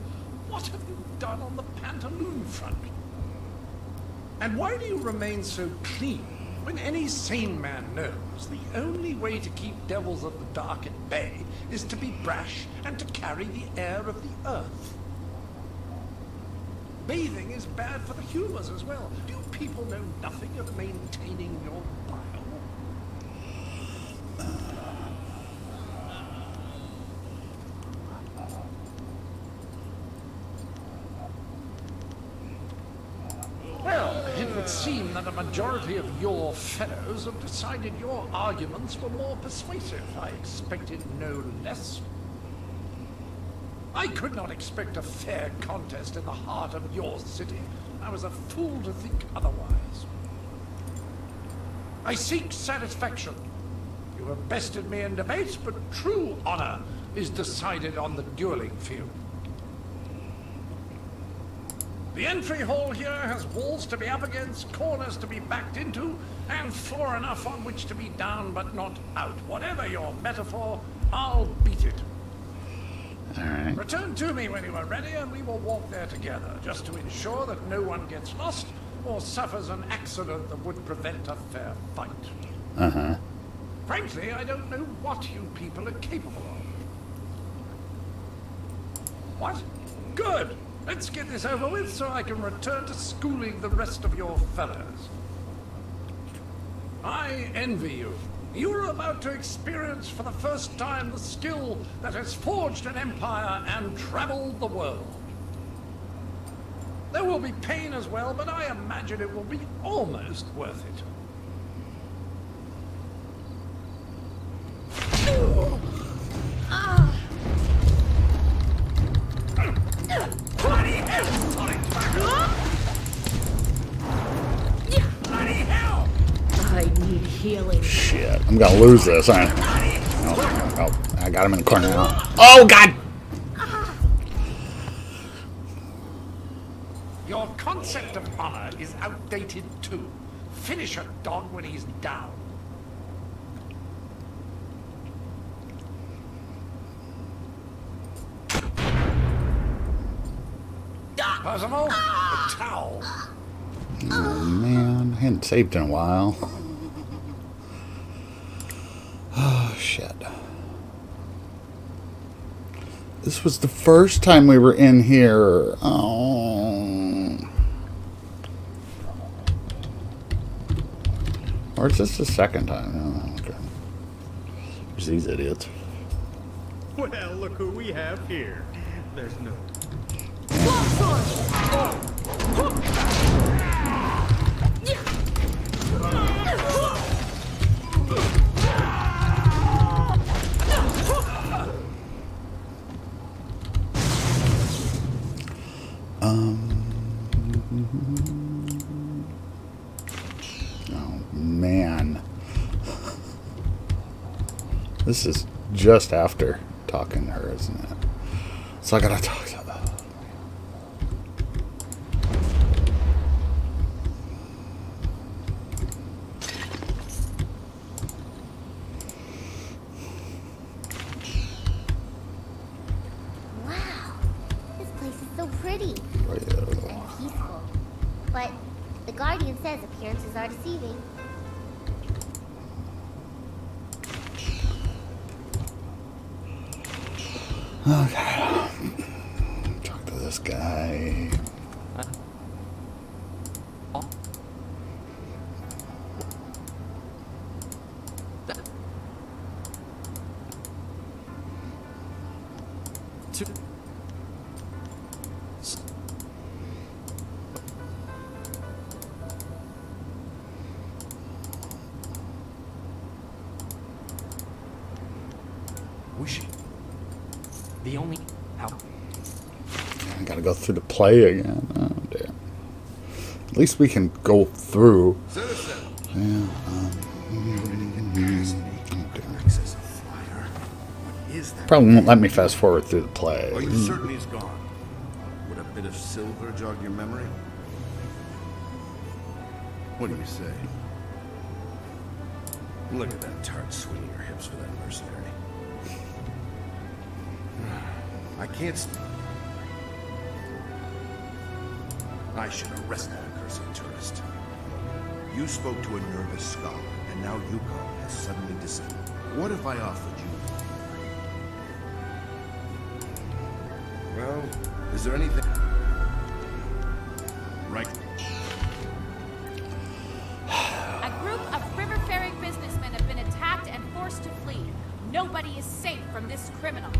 what have you done on the pantaloon front? And why do you remain so clean when any sane man knows the only way to keep devils of the dark at bay is to be brash and to carry the air of the earth? Bathing is bad for the humors as well. Do people know nothing of maintaining your bile? Well, it would seem that a majority of your fellows have decided your arguments were more persuasive. I expected no less. I could not expect a fair contest in the heart of your city. I was a fool to think otherwise. I seek satisfaction. You have bested me in debates, but true honor is decided on the dueling field. The entry hall here has walls to be up against, corners to be backed into, and floor enough on which to be down but not out. Whatever your metaphor, I'll beat it.
All right.
Return to me when you are ready, and we will walk there together, just to ensure that no one gets lost or suffers an accident that would prevent a fair fight.
Uh-huh.
Frankly, I don't know what you people are capable of. What? Good! Let's get this over with so I can return to schooling the rest of your fellows. I envy you. You are about to experience for the first time the skill that has forged an empire and traveled the world. There will be pain as well, but I imagine it will be almost worth it. Bloody hell! Bloody hell!
I need healing.
Shit, I'm gonna lose this, aren't I? Oh, I got him in the corner now. Oh, God!
Your concept of honor is outdated too. Finish a dog when he's down. Percival, the towel.
Oh, man. I hadn't saved in a while. Oh, shit. This was the first time we were in here. Oh. Or is this the second time? Oh, okay. There's these idiots.
Well, look who we have here. There's no...
Oh, man. This is just after talking to her, isn't it? So I gotta talk to her.
Wow, this place is so pretty and peaceful. But the Guardian says appearances are deceiving.
Okay. Talk to this guy.
to... The only... How?
I gotta go through the play again. Oh, damn. At least we can go through. Yeah, probably won't let me fast forward through the play.
Are you certain he's gone? Would a bit of silver jog your memory? What do you say? Look at that tart swinging her hips for that mercenary. I can't. I should arrest that accursed tourist. You spoke to a nervous scholar, and now Yukon has suddenly descended. What if I offered you? Well, is there anything? Right.
A group of river-faring businessmen have been attacked and forced to flee. Nobody is safe from this criminal.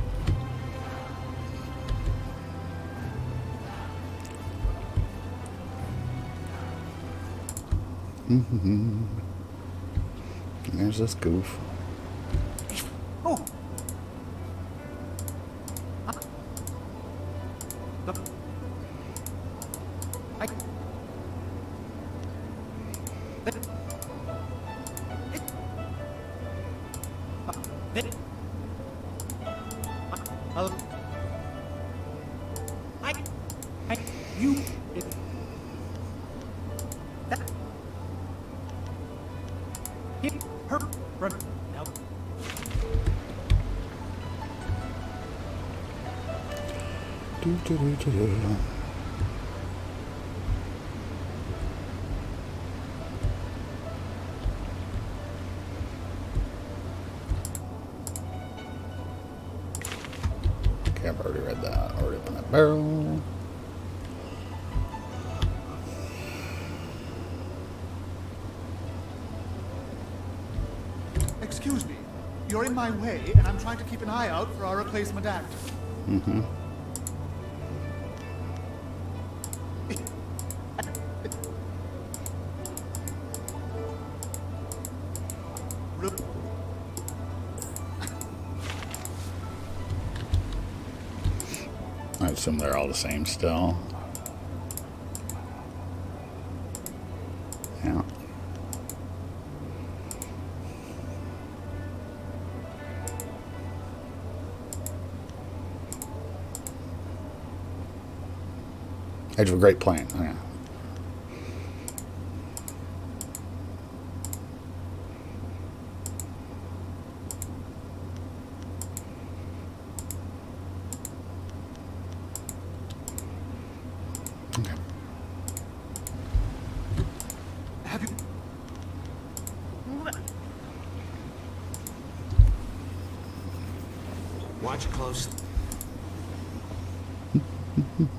There's this goof.
Oh.
Okay, I've already read that. Already on that barrel.
Excuse me. You're in my way, and I'm trying to keep an eye out for our replacement actor.
Mm-hmm. I assume they're all the same still. Yeah. Edge of a great plan. Yeah.
Watch close.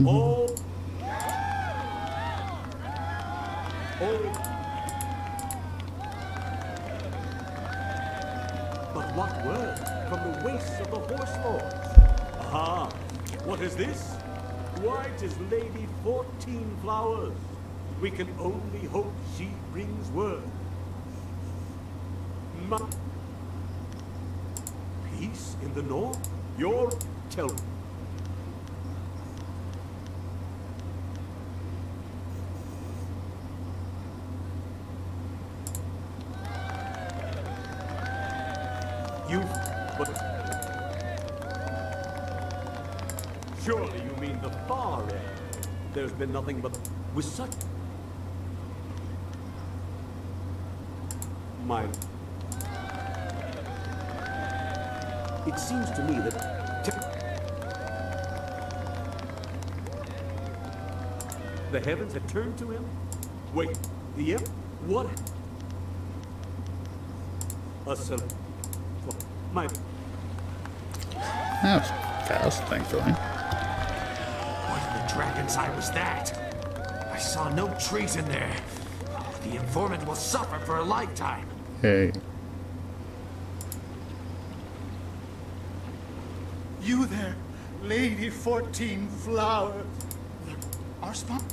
Oh. But what word from the wastes of the horse lords? Aha! What is this? Why, 'tis Lady 14 Flowers. We can only hope she brings word. Peace in the north? Your tell. But surely you mean the far end. There's been nothing but with such my. It seems to me that the heavens had turned to him. Wait, the imp? What? My.
That was fast, thankfully.
What in the dragon's eye was that? I saw no treason there. The informant will suffer for a lifetime.
Hey.
You there, Lady 14 Flowers. Our spot.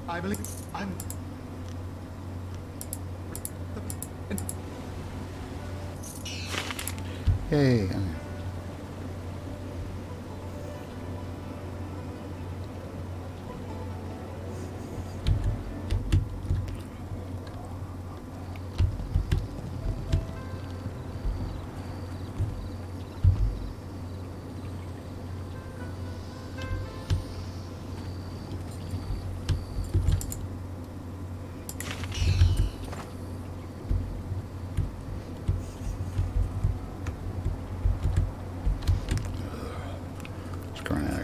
I believe I'm.
Yay.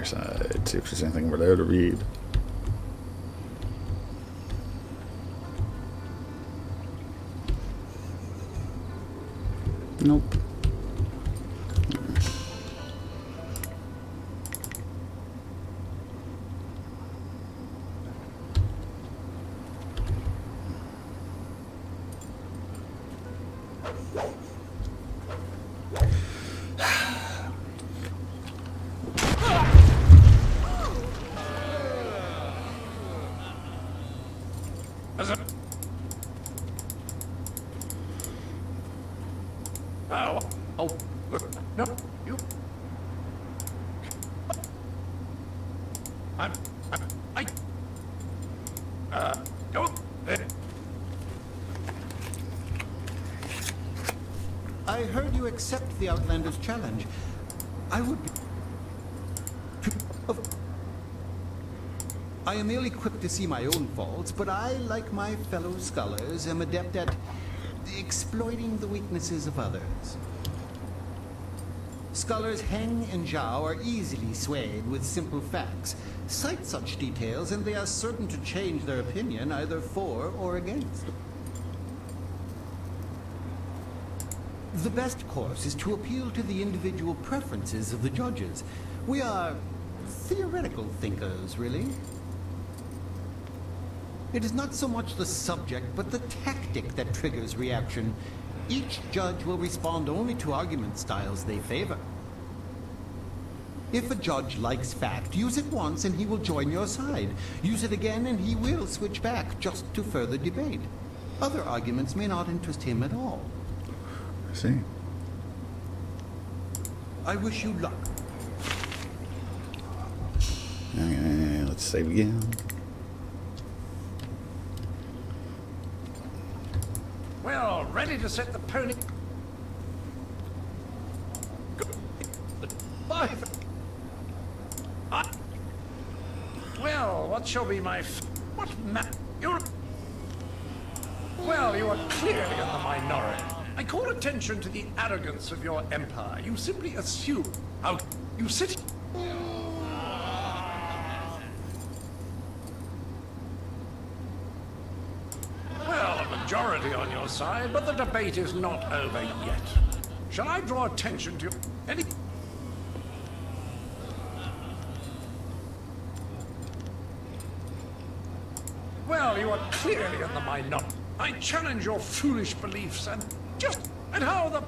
Side, see if there's anything over there to read. Nope.
No, you. No.
I heard you accept the Outlander's challenge. I would be... I am ill-equipped to see my own faults, but I, like my fellow scholars, am adept at exploiting the weaknesses of others. Scholars Heng and Zhao are easily swayed with simple facts. Cite such details and they are certain to change their opinion either for or against. The best course is to appeal to the individual preferences of the judges. We are theoretical thinkers, really. It is not so much the subject, but the tactic that triggers reaction. Each judge will respond only to argument styles they favor. If a judge likes fact, use it once and he will join your side. Use it again and he will switch back just to further debate. Other arguments may not interest him at all.
I see.
I wish you luck.
Okay, let's save again.
Well, ready to set the pony. Five. Well, what shall be my what you're... Well, you are clearly in the minority. I call attention to the arrogance of your empire. You simply assume how you sit... Well, a majority on your side, but the debate is not over yet. Shall I draw attention to any... Well, you are clearly in the minority. I challenge your foolish beliefs and how the...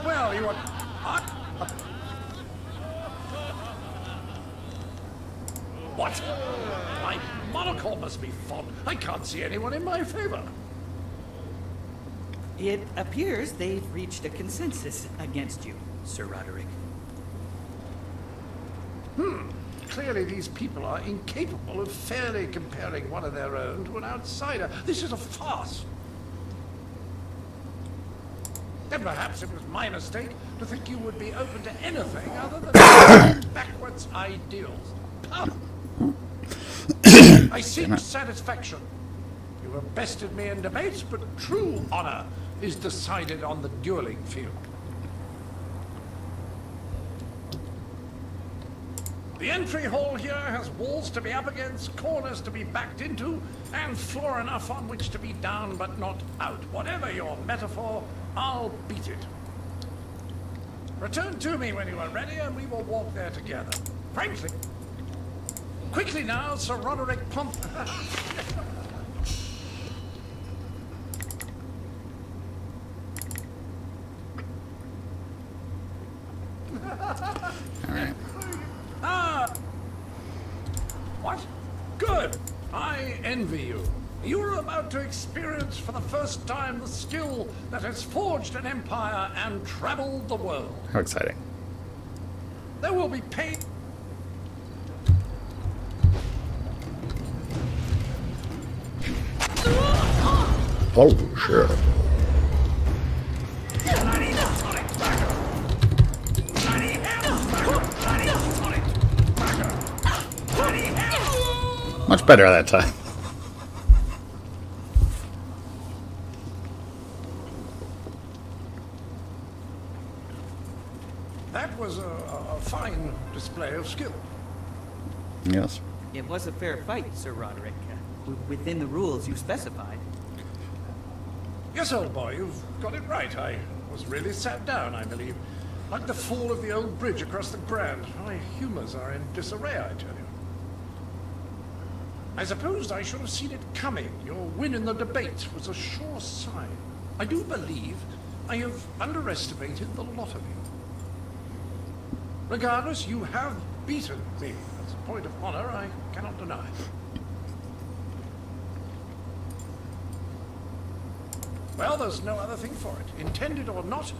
Well, you are... What? My monocle must be fond. I can't see anyone in my favor.
It appears they've reached a consensus against you, Sir Roderick.
Clearly these people are incapable of fairly comparing one of their own to an outsider. This is a farce. Then perhaps it was my mistake to think you would be open to anything other than backwards ideals. I seek satisfaction. You have bested me in debates, but true honor is decided on the dueling field. The entry hall here has walls to be up against, corners to be backed into, and floor enough on which to be down but not out. Whatever your metaphor, I'll beat it. Return to me when you are ready, and we will walk there together. Frankly. Quickly now, Sir Roderick Pump. envy you. You are about to experience for the first time the skill that has forged an empire and traveled the world.
How exciting.
There will be pain.
Oh, sure. Much better that time.
That was a fine display of skill.
Yes.
It was a fair fight, Sir Roderick. Within the rules you specified.
Yes, old boy, you've got it right. I was really sat down, I believe. Like the fall of the old bridge across the Grand. My humors are in disarray, I tell you. I supposed I should have seen it coming. Your win in the debate was a sure sign. I do believe I have underestimated the lot of you. Regardless, you have beaten me. That's a point of honor I cannot deny. Well, there's no other thing for it. Intended or not,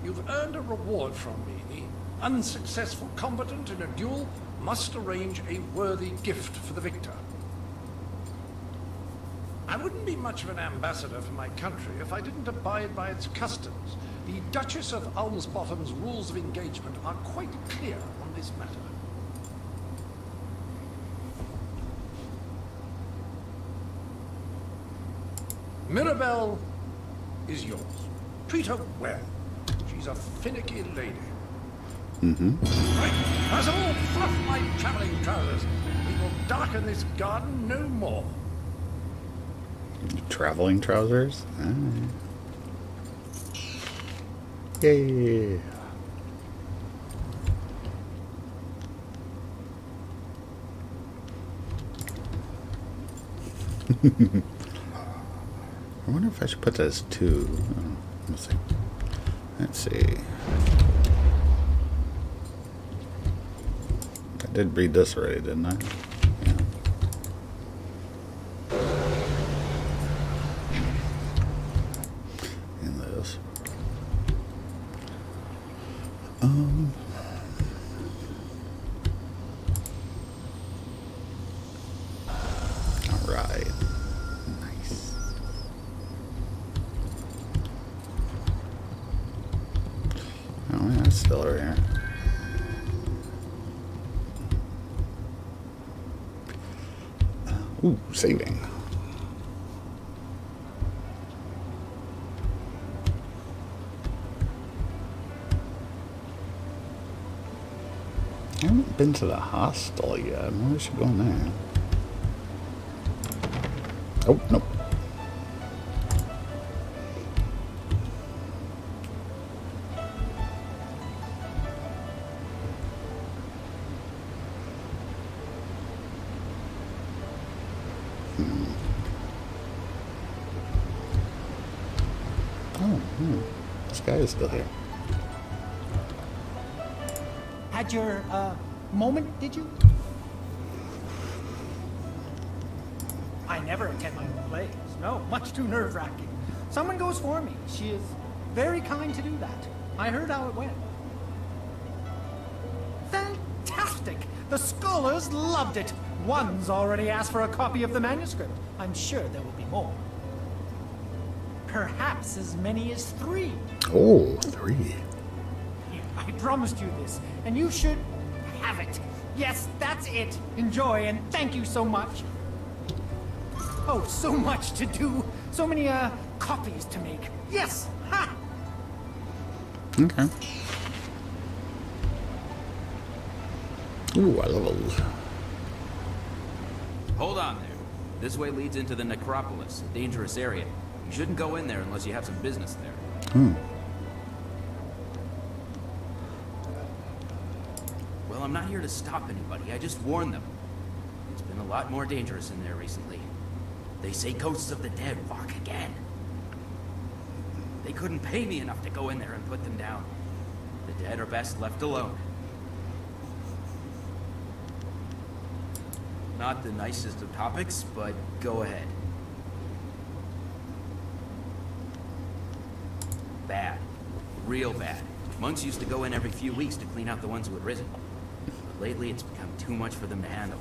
you've earned a reward from me. The unsuccessful combatant in a duel must arrange a worthy gift for the victor. I wouldn't be much of an ambassador for my country if I didn't abide by its customs. The Duchess of Ulmsbottom's rules of engagement are quite clear on this matter. Mirabelle is yours. Treat her well. She's a finicky lady.
Mm-hmm.
Right, that's all. Fluff my traveling trousers. We will darken this garden no more.
Traveling trousers? Ah. Yay. I wonder if I should put this too. Let's see. Let's see. I did read this already, didn't I? Yeah. And this. All right. Nice. Oh yeah, it's still over here. Ooh, saving. I haven't been to the hostel yet. Maybe I should go in there. Oh, nope. This guy is still here.
Had your, moment, did you? I never attend my own plays. No, much too nerve-wracking. Someone goes for me. She is very kind to do that. I heard how it went. Fantastic! The scholars loved it. One's already asked for a copy of the manuscript. I'm sure there will be more. Perhaps as many as 3.
Oh, 3.
I promised you this, and you should have it. Yes, that's it. Enjoy, and thank you so much. Oh, so much to do. So many, copies to make. Yes! Ha!
Okay. Ooh, I leveled.
Hold on there. This way leads into the necropolis, a dangerous area. You shouldn't go in there unless you have some business there. Well, I'm not here to stop anybody. I just warn them. It's been a lot more dangerous in there recently. They say ghosts of the dead walk again. They couldn't pay me enough to go in there and put them down. The dead are best left alone. Not the nicest of topics, but go ahead. Bad. Real bad. Monks used to go in every few weeks to clean out the ones who had risen. But lately, it's become too much for them to handle.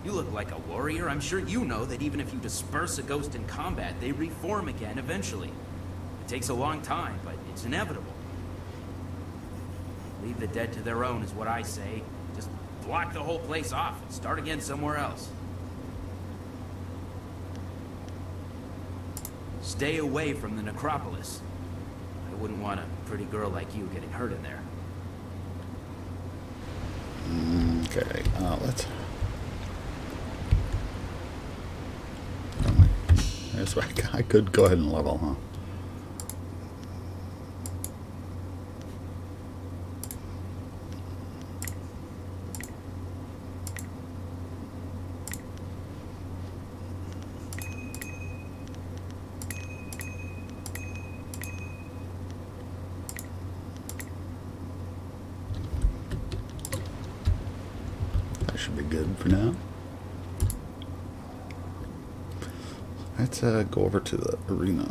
You look like a warrior. I'm sure you know that even if you disperse a ghost in combat, they reform again eventually. It takes a long time, but it's inevitable. Leave the dead to their own is what I say. Just block the whole place off and start again somewhere else. Stay away from the necropolis. I wouldn't want a pretty girl like you getting hurt in there.
Okay, let's... So I could go ahead and level, huh? That should be good for now. Let's go over to the arena.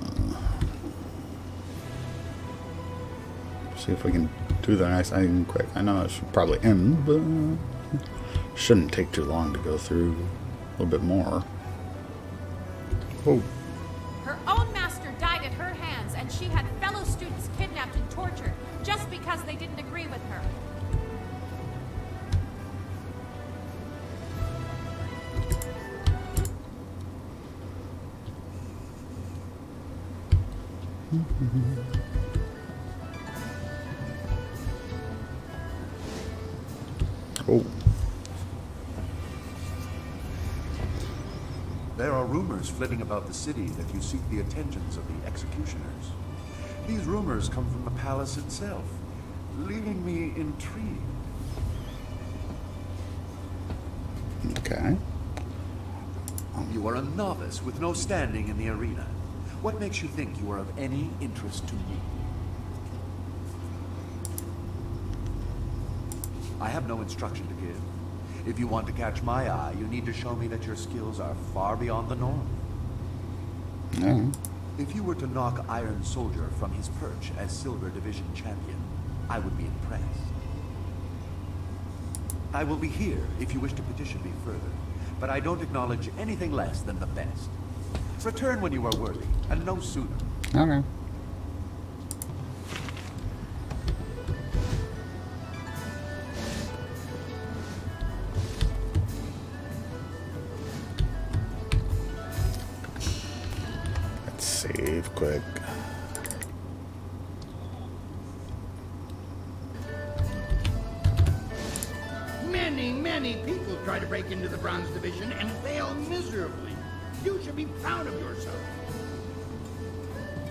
See if we can do the nice thing quick. I know it should probably end, but shouldn't take too long to go through a little bit more. Oh.
Her own master died at her hands, and she had fellow students kidnapped and tortured just because they didn't agree with her.
Oh.
There are rumors flitting about the city that you seek the attentions of the executioners. These rumors come from the palace itself, leaving me intrigued.
Okay.
You are a novice with no standing in the arena. What makes you think you are of any interest to me? I have no instruction to give. If you want to catch my eye, you need to show me that your skills are far beyond the norm. If you were to knock Iron Soldier from his perch as Silver Division champion, I would be impressed. I will be here if you wish to petition me further, but I don't acknowledge anything less than the best. Return when you are worthy, and no sooner.
Okay. Let's save quick.
Many people try to break into the Bronze Division and fail miserably. You should be proud of yourself.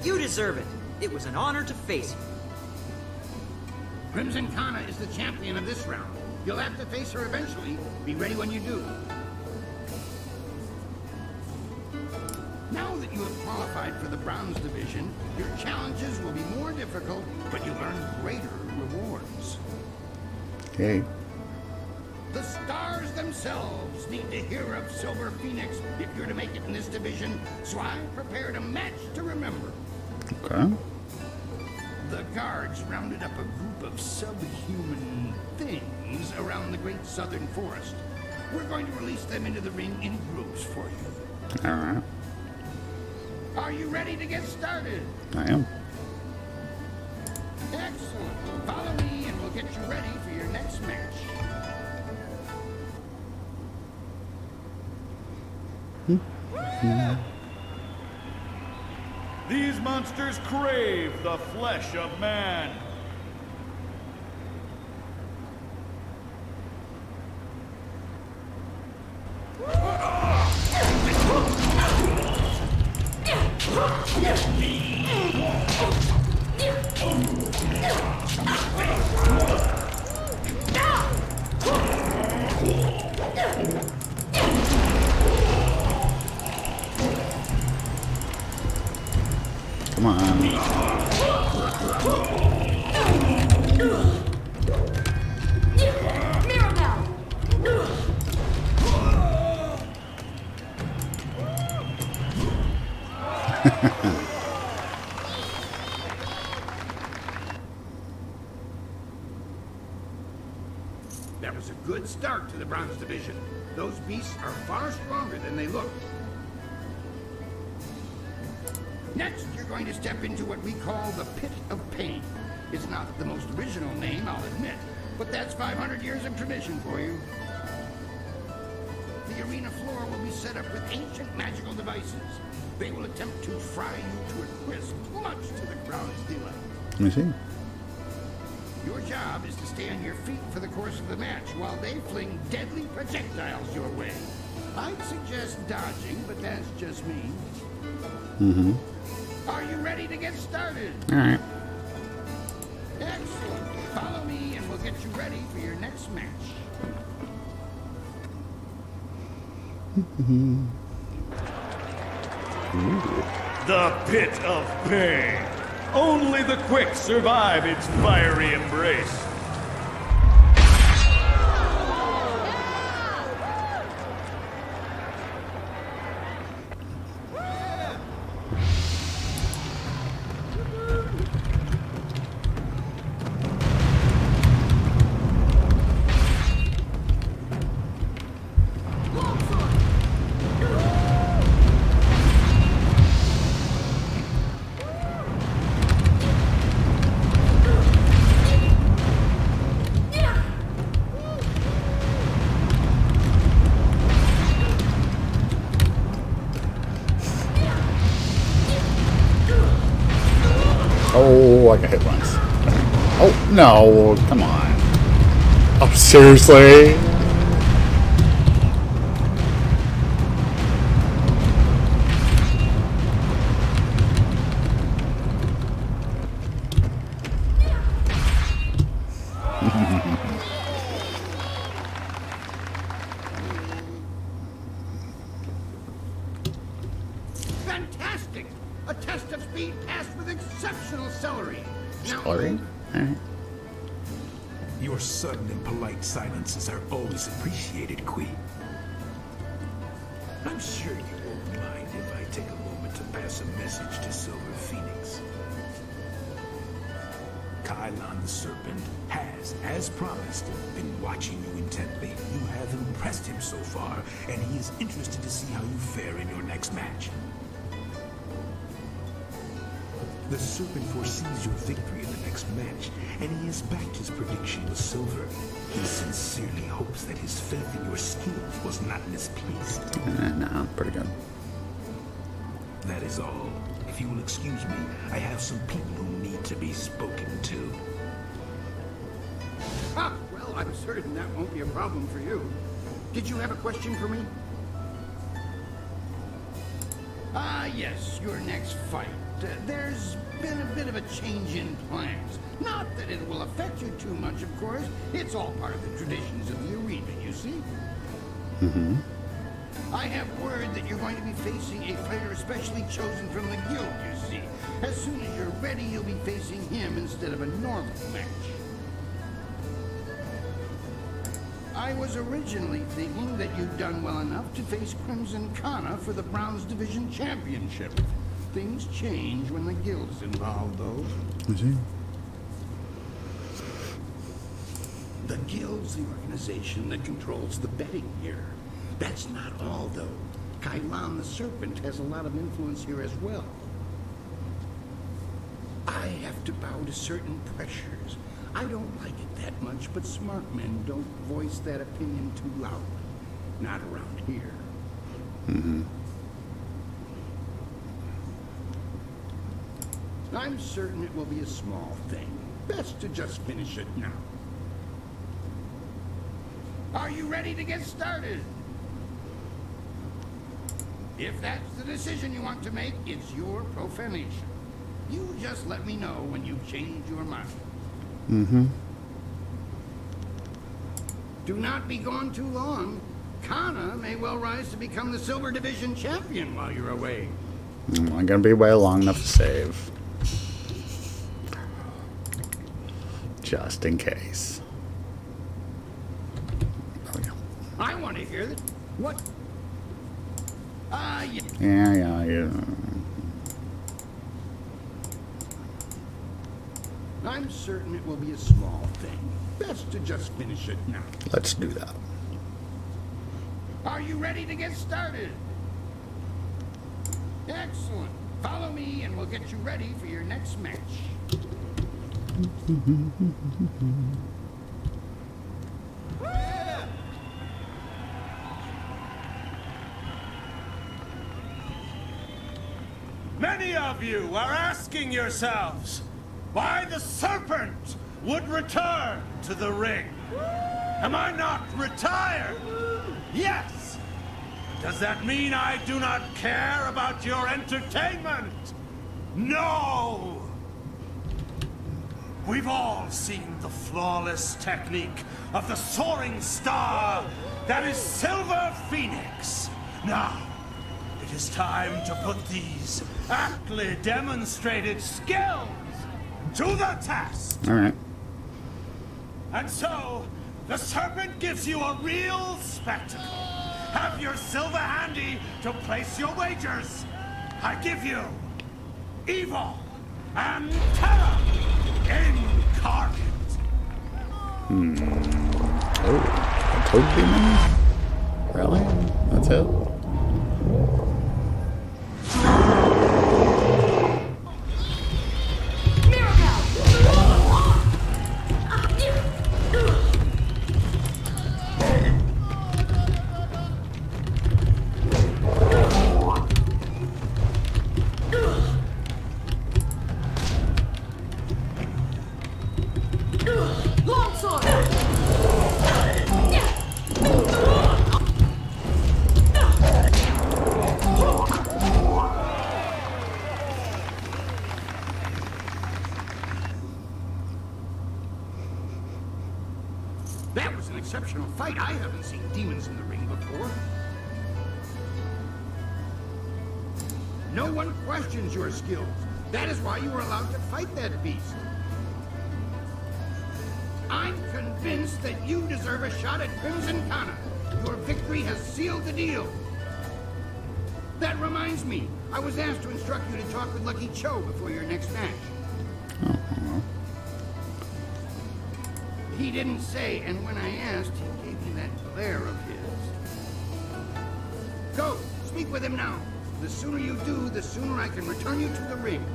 You deserve it. It was an honor to face you.
Crimson Kana is the champion of this round. You'll have to face her eventually. Be ready when you do. Now that you have qualified for the Bronze Division, your challenges will be more difficult, but you'll earn greater rewards.
Okay.
The stars themselves need to hear of Silver Phoenix if you're to make it in this division, so I've prepared a match to remember.
Okay.
The guards rounded up a group of subhuman things around the Great Southern Forest. We're going to release them into the ring in groups for you.
All right.
Are you ready to get started?
I am.
Excellent. Follow me and we'll get you ready for your next match.
These monsters crave the flesh of man.
Come on.
Mirabelle!
That was a good start to the Bronze Division. Those beasts are far stronger than they look. Next, you're going to step into what we call the Pit of Pain. It's not the most original name, I'll admit, but that's 500 years of tradition for you. The arena floor will be set up with ancient magical devices. They will attempt to fry you to a crisp, much to the crowd's delight.
Let me see.
Your job is to stay on your feet for the course of the match while they fling deadly projectiles your way. I'd suggest dodging, but that's just me.
Mm-hmm.
Are you ready to get started?
All right.
Excellent. Follow me and we'll get you ready for your next match.
The Pit of Pain. Only the quick survive its fiery embrace.
Oh, I got hit once. Oh, no. Come on. Oh, seriously?
Fantastic! A test of speed passed with exceptional celery.
Celery? Alright.
Your sudden and polite silences are always appreciated, Queen. I'm sure you won't mind if I take a moment to pass a message to Silver Phoenix. Kylon the Serpent has, as promised, been watching you intently. You have impressed him so far, and he is interested to see how you fare in your next match. The Serpent foresees your victory in the next match, and he has backed his prediction with silver. He sincerely hopes that his faith in your skills was not misplaced.
No, pretty good.
That is all. If you will excuse me, I have some people who need to be spoken to.
Ah, well, I'm certain that won't be a problem for you. Did you have a question for me? Ah, yes, your next fight. There's been a bit of a change in plans. Not that it will affect you too much, of course. It's all part of the traditions of the arena, you see.
Mm-hmm.
I have word that you're going to be facing a fighter especially chosen from the guild, you see. As soon as you're ready, you'll be facing him instead of a normal match. I was originally thinking that you'd done well enough to face Crimson Kana for the Bronze Division Championship. Things change when the guild's involved, though.
I see.
The guild's the organization that controls the betting here. That's not all, though. Kylon the Serpent has a lot of influence here as well. I have to bow to certain pressures. I don't like it that much, but smart men don't voice that opinion too loud. Not around here.
Mm-hmm.
I'm certain it will be a small thing. Best to just finish it now. Are you ready to get started? If that's the decision you want to make, it's your profanation. You just let me know when you've changed your mind.
Mm-hmm.
Do not be gone too long. Kana may well rise to become the Silver Division champion while you're away.
I'm not gonna be away long enough to save. Just in case. Oh, yeah.
I want to hear that. What? Yeah.
Yeah.
I'm certain it will be a small thing. Best to just finish it now.
Let's do that.
Are you ready to get started? Excellent. Follow me and we'll get you ready for your next match.
Many of you are asking yourselves why the serpent would return to the ring. Am I not retired? Yes. Does that mean I do not care about your entertainment? No. We've all seen the flawless technique of the soaring star that is Silver Phoenix. Now, it is time to put these aptly demonstrated skills to the test.
All right.
And so, the serpent gives you a real spectacle. Have your silver handy to place your wagers. I give you evil and terror incarnate.
Oh, a toad demon? Really? That's it?
That was an exceptional fight. I haven't seen demons in the ring before. No one questions your skills. That is why you were allowed to fight that beast. I'm convinced that you deserve a shot at Crimson Kana. Your victory has sealed the deal. That reminds me, I was asked to instruct you to talk with Lucky Cho before your next match. He didn't say, and when I asked, he gave me that glare of his. Go, speak with him now. The sooner you do, the sooner I can return you to the ring.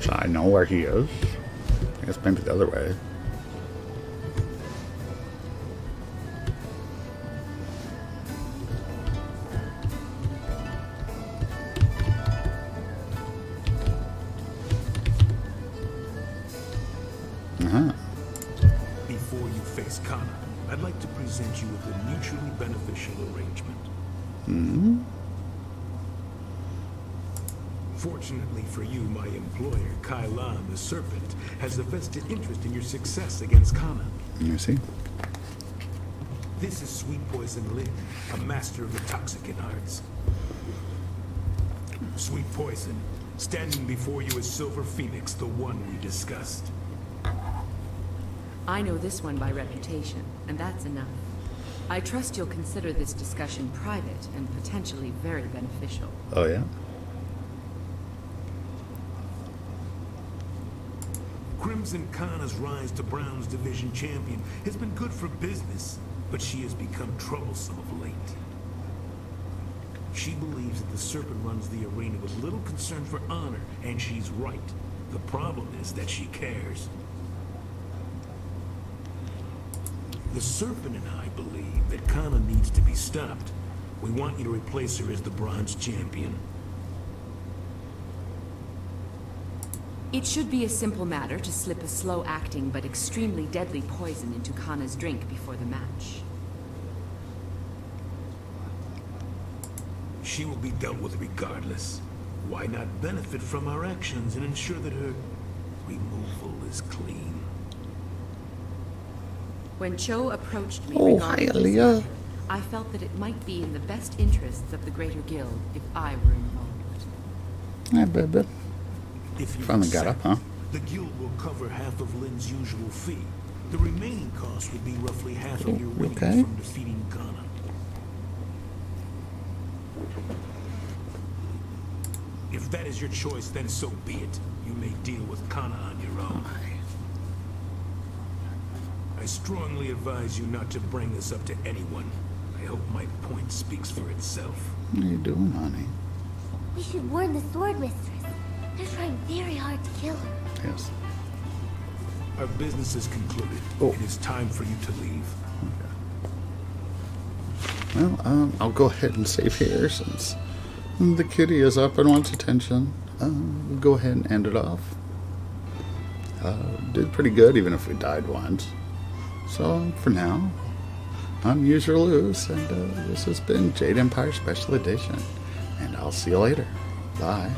So I know where he is. I guess maybe the other way.
Before you face Kana, I'd like to present you with a mutually beneficial arrangement. Fortunately for you, my employer, Kai Lan, the Serpent, has a vested interest in your success against Kana.
You see?
This is Sweet Poison Lin, a master of the toxicant arts. Sweet Poison, standing before you is Silver Phoenix, the one we discussed.
I know this one by reputation, and that's enough. I trust you'll consider this discussion private and potentially very beneficial.
Oh, yeah?
Crimson Kana's rise to Brown's division champion has been good for business, but she has become troublesome of late. She believes that the Serpent runs the arena with little concern for honor, and she's right. The problem is that she cares. The Serpent and I believe that Kana needs to be stopped. We want you to replace her as the Bronze champion.
It should be a simple matter to slip a slow-acting but extremely deadly poison into Kana's drink before the match.
She will be dealt with regardless. Why not benefit from our actions and ensure that her removal is clean?
When Cho approached me
Oh,
regarding
hi,
this
Aaliyah.
matter, I felt that it might be in the best interests of the Greater Guild if I were involved.
Hey, baby.
If you
Finally got up, huh?
the guild will cover half of Lynn's usual fee. The remaining cost would be roughly half of your winnings from defeating Kana. If that is your choice, then so be it. You may deal with Kana on your own. I strongly advise you not to bring this up to anyone. I hope my point speaks for itself.
What are you doing, honey?
We should warn the sword mistress. They're trying very hard to kill her.
Yes.
Our business is concluded. It is time for you to leave.
Well, I'll go ahead and save here since the kitty is up and wants attention. We'll go ahead and end it off. Did pretty good even if we died once. So, for now, I'm Use or Lose, and this has been Jade Empire Special Edition. And I'll see you later. Bye.